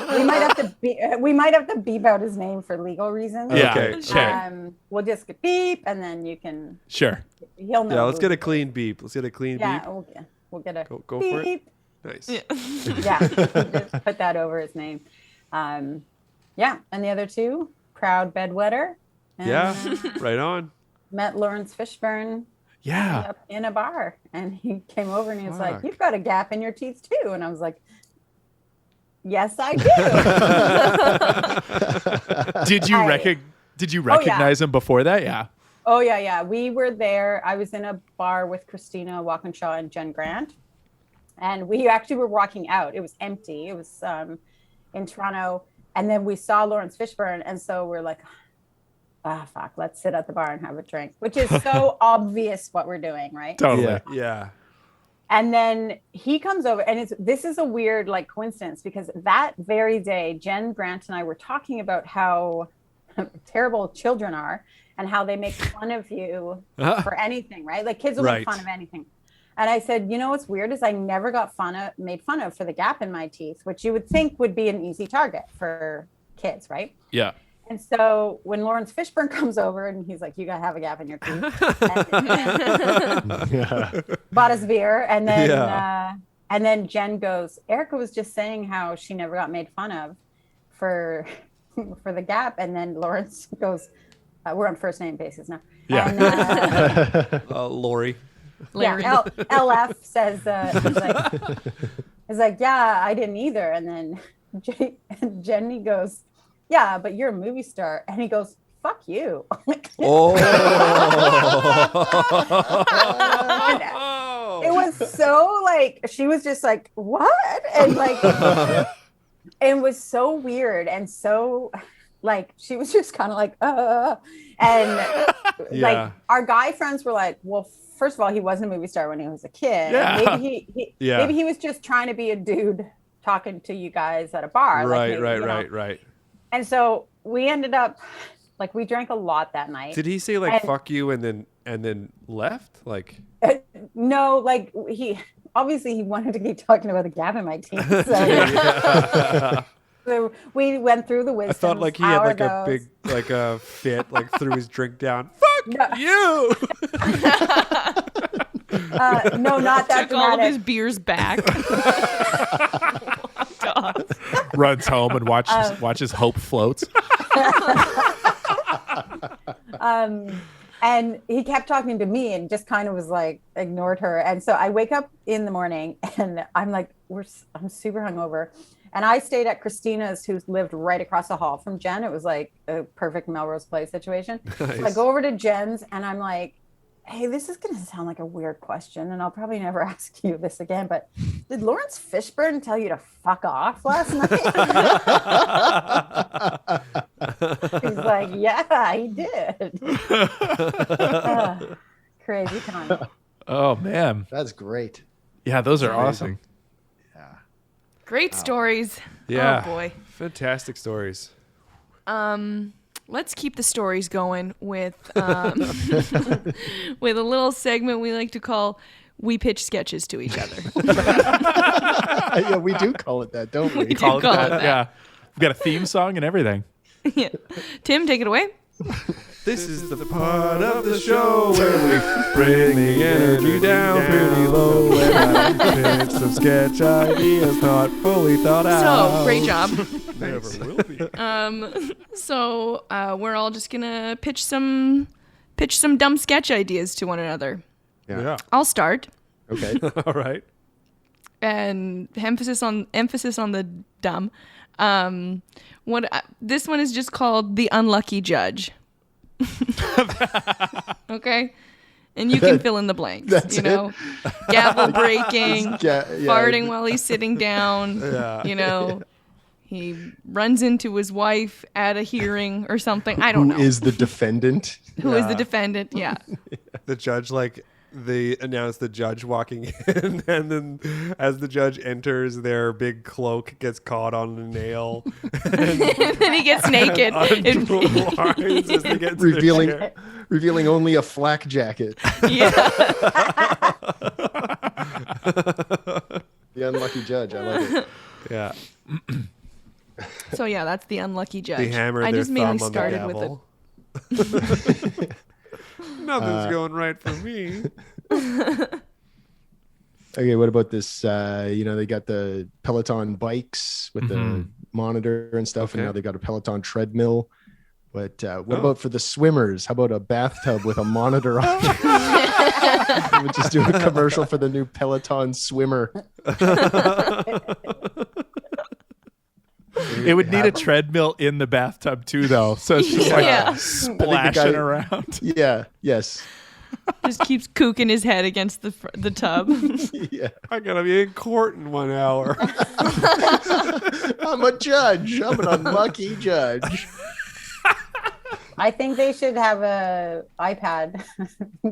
Speaker 5: So we might have to beep out his name for legal reasons.
Speaker 2: Yeah.
Speaker 6: Okay.
Speaker 2: Sure.
Speaker 5: We'll just get beep, and then you can.
Speaker 2: Sure.
Speaker 5: He'll know.
Speaker 6: Yeah, let's
Speaker 5: who-
Speaker 6: get a clean beep. Let's get a clean
Speaker 5: Yeah,
Speaker 6: beep.
Speaker 5: we'll get a
Speaker 6: Go for it.
Speaker 5: beep.
Speaker 6: Nice.
Speaker 5: Yeah, just put that over his name. Yeah, and the other two, proud bedwetter. And,
Speaker 6: Yeah, right on.
Speaker 5: met Lawrence Fishburne
Speaker 2: Yeah.
Speaker 5: up in a bar, and he came over and he was like,
Speaker 6: Fuck.
Speaker 5: "You've got a gap in your teeth too," and I was like, "Yes, I do."
Speaker 2: Did you recognize him before that? Yeah.
Speaker 5: Oh yeah. We were there. I was in a bar with Christina Walkinshaw and Jen Grant, and we actually were walking out. It was empty. It was in Toronto, and then we saw Lawrence Fishburne, and so we're like, fuck, let's sit at the bar and have a drink, which is so obvious what we're doing, right?
Speaker 2: Totally.
Speaker 6: Yeah.
Speaker 5: And then he comes over, and this is a weird like coincidence because that very day, Jen Grant and I were talking about how terrible children are and how they make fun of you for anything, right? Like kids will
Speaker 6: Right.
Speaker 5: make fun of anything. And I said, you know what's weird is I never got made fun of for the gap in my teeth, which you would think would be an easy target for kids, right?
Speaker 2: Yeah.
Speaker 5: And so when Lawrence Fishburne comes over and he's like, you gotta have a gap in your teeth, bought us beer, and then Jen goes, Erica was just saying how she never got made fun of for the gap, and then Lawrence goes, we're on first name basis now.
Speaker 2: Yeah.
Speaker 5: And,
Speaker 6: Lori.
Speaker 3: Larry.
Speaker 5: yeah, LF says, he's like, yeah, I didn't either. And then Jenny goes, yeah, but you're a movie star. And he goes, fuck you.
Speaker 6: Oh.
Speaker 5: It was so like, she was just like, what? And like, it was so weird. And so like, she was just kind of like, and like our guy friends were like, well, first of all, he wasn't a movie star when he was a kid.
Speaker 2: Yeah.
Speaker 5: Maybe he was just trying to be a dude talking to you guys at a bar.
Speaker 6: Right.
Speaker 5: And so we ended up like, we drank a lot that night.
Speaker 6: Did he say like fuck you and then left? Like
Speaker 5: no, like he wanted to keep talking about the gap in my teeth. So we went through the wisdom.
Speaker 6: I thought like he had like a big like a fit, like threw his drink down. Fuck you.
Speaker 5: No, not that
Speaker 3: Took all of his
Speaker 5: dramatic.
Speaker 3: beers back. God.
Speaker 2: Runs home and watches Hope Floats.
Speaker 5: And he kept talking to me and just kind of was like ignored her. And so I wake up in the morning and I'm like, I'm super hungover. And I stayed at Christina's, who lived right across the hall from Jen. It was like a perfect Melrose Place situation.
Speaker 6: Nice.
Speaker 5: So I go over to Jen's and I'm like, hey, this is going to sound like a weird question, and I'll probably never ask you this again, but did Lawrence Fishburne tell you to fuck off last night? He's like, yeah, he did. Crazy time.
Speaker 2: Oh man.
Speaker 4: That's great.
Speaker 2: Yeah, those are awesome.
Speaker 3: Great stories.
Speaker 6: Yeah.
Speaker 3: Oh boy.
Speaker 6: Fantastic stories.
Speaker 3: Let's keep the stories going with with a little segment we like to call "We Pitch Sketches to Each Other."
Speaker 4: Yeah, we do call it that, don't we?
Speaker 3: We do call it that.
Speaker 2: Yeah. We've got a theme song and everything.
Speaker 3: Yeah. Tim, take it away.
Speaker 6: This is the part of the show where we bring the energy down pretty low and I pitch some sketch ideas not fully thought out.
Speaker 3: So great job.
Speaker 6: Never will be.
Speaker 3: So we're all just gonna pitch some dumb sketch ideas to one another.
Speaker 6: Yeah.
Speaker 3: I'll start,
Speaker 4: Okay.
Speaker 6: All right.
Speaker 3: and emphasis on the dumb. This one is just called The Unlucky Judge. Okay, and you can fill in the blanks.
Speaker 4: That's
Speaker 3: you know, gavel breaking,
Speaker 4: Yeah,
Speaker 3: farting while he's sitting down.
Speaker 6: Yeah.
Speaker 3: You know, he runs into his wife at a hearing or something. I don't know
Speaker 4: Who is the defendant?
Speaker 3: who is the defendant. Yeah.
Speaker 6: The judge, like, they announce the judge walking in, and then as the judge enters, their big cloak gets caught on a nail.
Speaker 3: And then he gets naked.
Speaker 6: Unwinds as they get to their chair.
Speaker 4: revealing only a flak jacket.
Speaker 3: Yeah.
Speaker 4: The unlucky judge. I like it.
Speaker 6: Yeah.
Speaker 3: So yeah, that's The Unlucky Judge.
Speaker 6: They hammer
Speaker 3: I
Speaker 6: their
Speaker 3: just mainly
Speaker 6: thumb on the
Speaker 3: started with it.
Speaker 6: gavel. Nothing's going right for me.
Speaker 4: Okay, what about this? They got the Peloton bikes with the monitor and stuff, and
Speaker 6: Okay.
Speaker 4: now they got a Peloton treadmill. But what about for the swimmers? How about a bathtub with a monitor on it? We'll just do a commercial for the new Peloton swimmer.
Speaker 2: It would need a treadmill in the bathtub too, though. So it's just like
Speaker 3: Yeah.
Speaker 2: splashing around.
Speaker 4: Yeah. Yes.
Speaker 3: Just keeps cooking his head against the tub.
Speaker 4: Yeah.
Speaker 6: I gotta be in court in 1 hour.
Speaker 4: I'm a judge. I'm an unlucky judge.
Speaker 5: I think they should have a iPad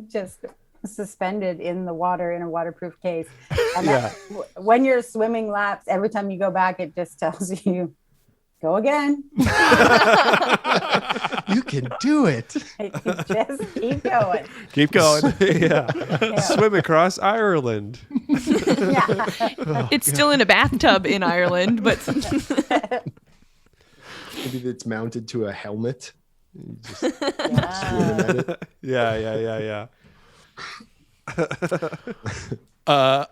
Speaker 5: just suspended in the water in a waterproof case. And when you're swimming laps, every time you go back, it just tells you Go again.
Speaker 4: You can do it.
Speaker 5: Just keep going.
Speaker 2: Keep going.
Speaker 6: Yeah. Swim across Ireland.
Speaker 5: Yeah.
Speaker 3: It's still in a bathtub in Ireland, but
Speaker 4: Maybe it's mounted to a helmet. You just
Speaker 5: Yeah.
Speaker 4: swimming at it.
Speaker 6: Yeah.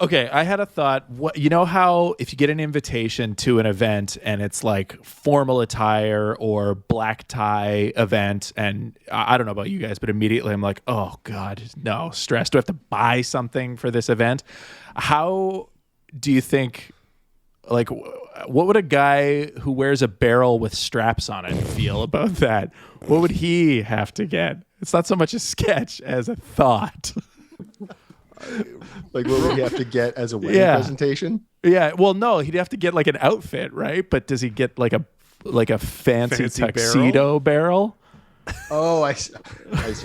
Speaker 2: Okay, I had a thought. What, you know how if you get an invitation to an event and it's like formal attire or black tie event, and I don't know about you guys, but immediately I'm like, oh God, no, stress. Do I have to buy something for this event? How do you think, like, what would a guy who wears a barrel with straps on it feel about that? What would he have to get? It's not so much a sketch as a thought.
Speaker 4: Like, what would he have to get as a wedding
Speaker 2: Yeah.
Speaker 4: presentation?
Speaker 2: Yeah, well, no, he'd have to get like an outfit, right? But does he get like a fancy
Speaker 6: Fancy
Speaker 2: tuxedo barrel?
Speaker 4: Oh, I see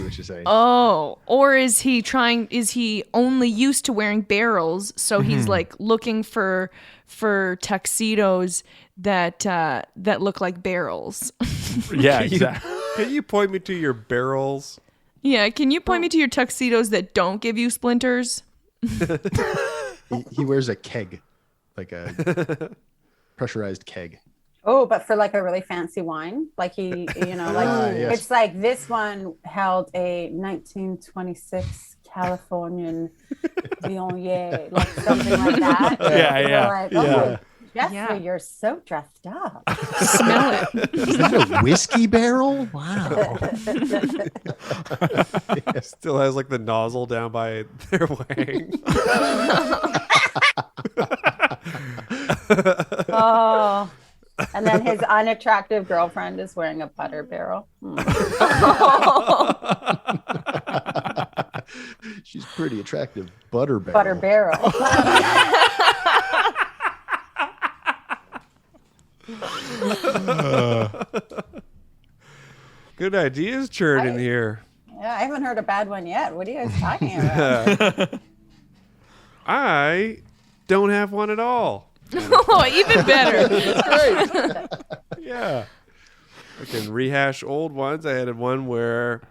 Speaker 4: what you're saying.
Speaker 3: or is he only used to wearing barrels, so he's like looking for tuxedos that look like barrels.
Speaker 2: Yeah, exactly.
Speaker 6: Can you point me to your barrels?
Speaker 3: Yeah, can you point me to your tuxedos that don't give you splinters?
Speaker 4: He wears a keg, like a pressurized keg.
Speaker 5: Oh, but for like a really fancy wine, like
Speaker 4: yes.
Speaker 5: it's like this one held a 1926 Californian Viognier, like something like that.
Speaker 2: Yeah,
Speaker 5: And
Speaker 2: yeah,
Speaker 5: we're like,
Speaker 2: yeah.
Speaker 5: Jeffrey,
Speaker 3: Yeah.
Speaker 5: you're so dressed up.
Speaker 3: Smell it.
Speaker 4: Is that a whiskey barrel? Wow.
Speaker 6: Still has like the nozzle down by their wang.
Speaker 5: Oh. And then his unattractive girlfriend is wearing a butter barrel.
Speaker 4: She's pretty attractive. Butter barrel.
Speaker 5: Butter barrel.
Speaker 6: Good ideas churning here.
Speaker 5: Yeah, I haven't heard a bad one yet. What are you guys talking about?
Speaker 6: I don't have one at all.
Speaker 3: Oh, even better.
Speaker 6: Yeah. I can rehash old ones. I had one where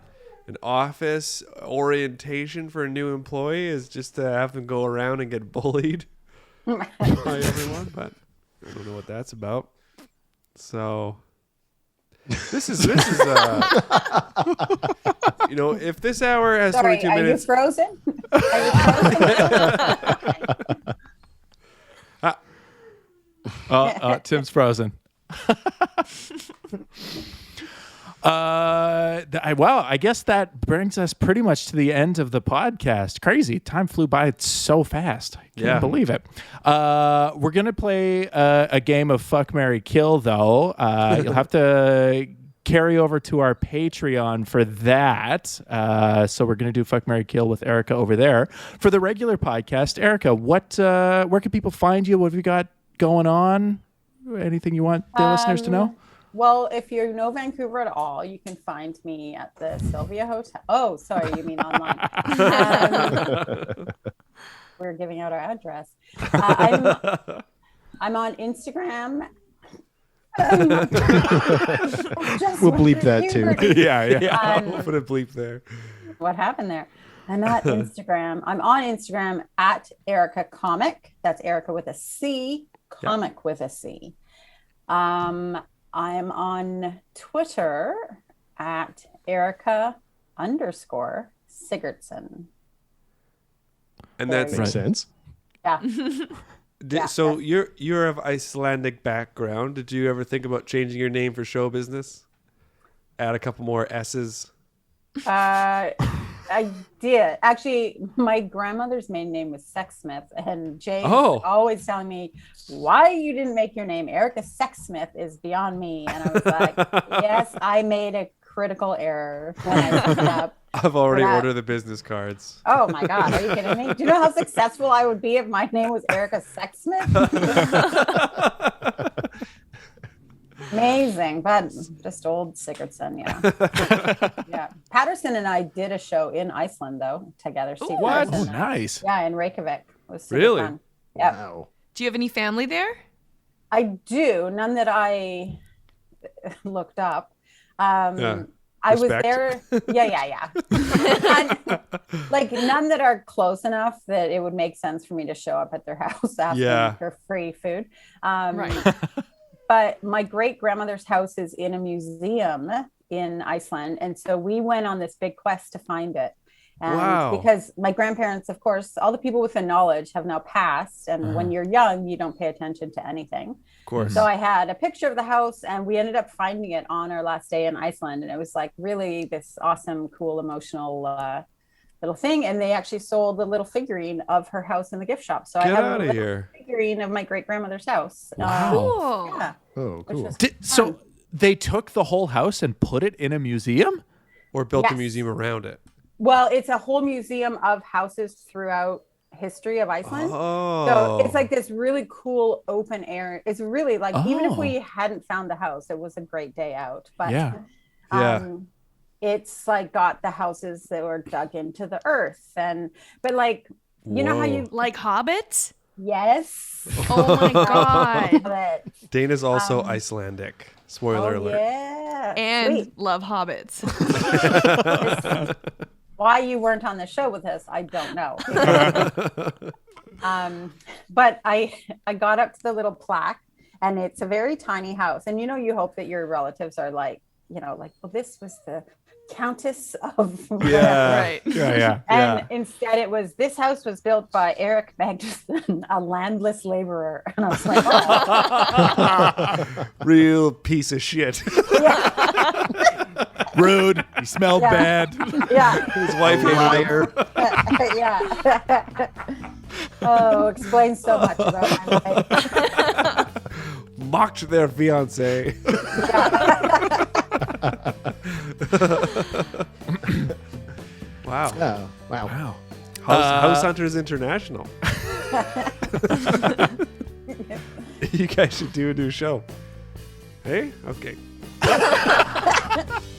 Speaker 6: an office orientation for a new employee is just to have them go around and get bullied by everyone, but I don't know what that's about. So this is you know, if this hour has
Speaker 5: Sorry,
Speaker 6: 22
Speaker 5: are
Speaker 6: minutes,
Speaker 5: you frozen? Are you frozen?
Speaker 2: Tim's frozen. Well, I guess that brings us pretty much to the end of the podcast. Crazy. Time flew by so fast. I can't believe it. We're going to play a game of Fuck, Marry, Kill, though. You'll have to carry over to our Patreon for that. So we're going to do Fuck, Marry, Kill with Erica over there. For the regular podcast, Erica, where can people find you? What have you got going on? Anything you want the listeners to know?
Speaker 5: Well, if you know Vancouver at all, you can find me at the Sylvia Hotel. Oh, sorry, you mean online. We're giving out our address. I'm on Instagram.
Speaker 4: We'll bleep that too.
Speaker 6: yeah, we'll put a bleep there.
Speaker 5: What happened there? I'm at Instagram. I'm on Instagram at Erica Comic. That's Erica with a C, comic with a C. I'm on Twitter at Erica_Sigurdson.
Speaker 6: And that's
Speaker 4: Makes sense.
Speaker 5: Yeah.
Speaker 6: So you're of Icelandic background. Did you ever think about changing your name for show business? Add a couple more S's.
Speaker 5: I did. Actually, my grandmother's maiden name was Sexsmith, and Jay
Speaker 6: Oh.
Speaker 5: was always telling me why you didn't make your name Erica Sexsmith is beyond me. And I was like, yes, I made a critical error when I looked it up.
Speaker 6: I've already
Speaker 5: But I-
Speaker 6: ordered the business cards.
Speaker 5: Oh my God, are you kidding me? Do you know how successful I would be if my name was Erica Sexsmith? Amazing, but just old Sigurdson, yeah. Patterson and I did a show in Iceland though together. Steve
Speaker 2: What?
Speaker 5: Patterson
Speaker 2: Oh,
Speaker 5: and I.
Speaker 2: nice.
Speaker 5: Yeah, in Reykjavik. It was super
Speaker 6: Really?
Speaker 5: fun. Yep.
Speaker 4: Wow.
Speaker 3: Do you have any family there?
Speaker 5: I do. None that I looked up.
Speaker 6: Yeah.
Speaker 5: I was
Speaker 6: Respect.
Speaker 5: there. Yeah. Like none that are close enough that it would make sense for me to show up at their house asking
Speaker 6: Yeah.
Speaker 5: for free food.
Speaker 3: Right.
Speaker 5: But my great grandmother's house is in a museum in Iceland. And so we went on this big quest to find it. And
Speaker 6: Wow.
Speaker 5: because my grandparents, of course, all the people with the knowledge have now passed. And when you're young, you don't pay attention to anything.
Speaker 6: Of course.
Speaker 5: So I had a picture of the house and we ended up finding it on our last day in Iceland. And it was like really this awesome, cool, emotional little thing. And they actually sold a little figurine of her house in the gift shop. So I
Speaker 6: Get
Speaker 5: have
Speaker 6: out
Speaker 5: a
Speaker 6: of
Speaker 5: little
Speaker 6: here.
Speaker 5: figurine of my great grandmother's house.
Speaker 2: Wow.
Speaker 3: Cool.
Speaker 5: Yeah.
Speaker 4: Oh,
Speaker 5: Which
Speaker 4: cool.
Speaker 5: was
Speaker 2: So
Speaker 5: fun.
Speaker 2: they took the whole house and put it in a museum?
Speaker 6: Or built a
Speaker 5: Yes.
Speaker 6: museum around it.
Speaker 5: Well, it's a whole museum of houses throughout history of Iceland.
Speaker 6: Oh.
Speaker 5: So it's like this really cool open air. It's really like, even if
Speaker 2: Oh.
Speaker 5: we hadn't found the house, it was a great day out. But
Speaker 2: Yeah.
Speaker 6: Yeah.
Speaker 5: it's like got the houses that were dug into the earth. But like, you know how
Speaker 6: Whoa.
Speaker 5: you,
Speaker 3: Like hobbits?
Speaker 5: yes.
Speaker 3: Oh my god.
Speaker 5: But,
Speaker 6: Dana's also Icelandic. Spoiler
Speaker 5: oh,
Speaker 6: alert.
Speaker 5: yeah.
Speaker 3: And
Speaker 5: Sweet.
Speaker 3: love hobbits.
Speaker 5: Why you weren't on the show with us, I don't know. But I got up to the little plaque, and it's a very tiny house. And you hope that your relatives are like, like, well, this was the Countess of
Speaker 6: Yeah.
Speaker 3: Right.
Speaker 2: Yeah.
Speaker 5: And instead it was, this house was built by Eric Magnuson, a landless laborer. And I was like, oh.
Speaker 6: Real piece of shit.
Speaker 2: Rude. You smelled
Speaker 5: Yeah.
Speaker 2: bad.
Speaker 5: Yeah.
Speaker 6: His wife hated him.
Speaker 5: Yeah. Oh, explains so much about my life.
Speaker 6: Mocked their fiance. Wow.
Speaker 4: Oh, wow.
Speaker 2: Wow.
Speaker 6: House Hunters International. You guys should do a new show. Hey? Okay.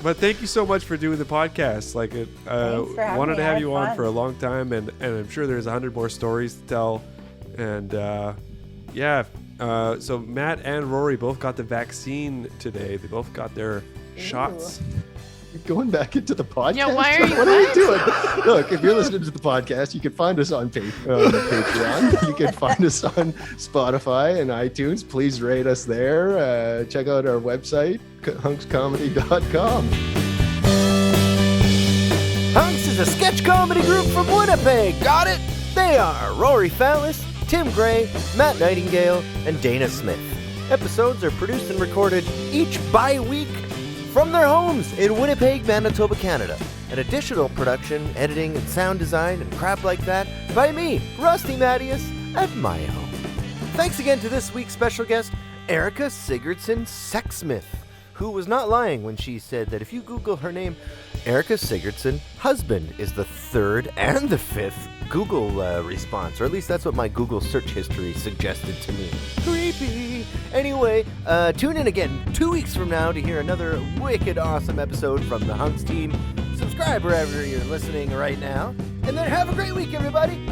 Speaker 6: But thank you so much for doing the podcast. Like, it,
Speaker 5: Thanks for having
Speaker 6: wanted
Speaker 5: me.
Speaker 6: to
Speaker 5: I
Speaker 6: have
Speaker 5: had
Speaker 6: you on
Speaker 5: fun.
Speaker 6: for a long time, and I'm sure there's 100 more stories to tell. And yeah, so Matt and Rory both got the vaccine today. They both got their shots.
Speaker 4: You're going back into the podcast?
Speaker 3: Yeah, why are you-
Speaker 4: What are you doing? Look, if you're listening to the podcast, you can find us on Patreon. You can find us on Spotify and iTunes. Please rate us there. Check out our website, hunkscomedy.com.
Speaker 7: Hunks is a sketch comedy group from Winnipeg. Got it? They are Rory Fallis, Tim Gray, Matt Nightingale, and Dana Smith. Episodes are produced and recorded each bi-week from their homes in Winnipeg, Manitoba, Canada. An additional production, editing, and sound design and crap like that by me, Rusty Mattias, at my home. Thanks again to this week's special guest, Erica Sigurdson Sexsmith, who was not lying when she said that if you Google her name, Erica Sigurdson, husband, is the third and the fifth Google response, or at least that's what my Google search history suggested to me. Creepy. Anyway, tune in again 2 weeks from now to hear another wicked awesome episode from the Hunks team. Subscribe wherever you're listening right now, and then have a great week, everybody.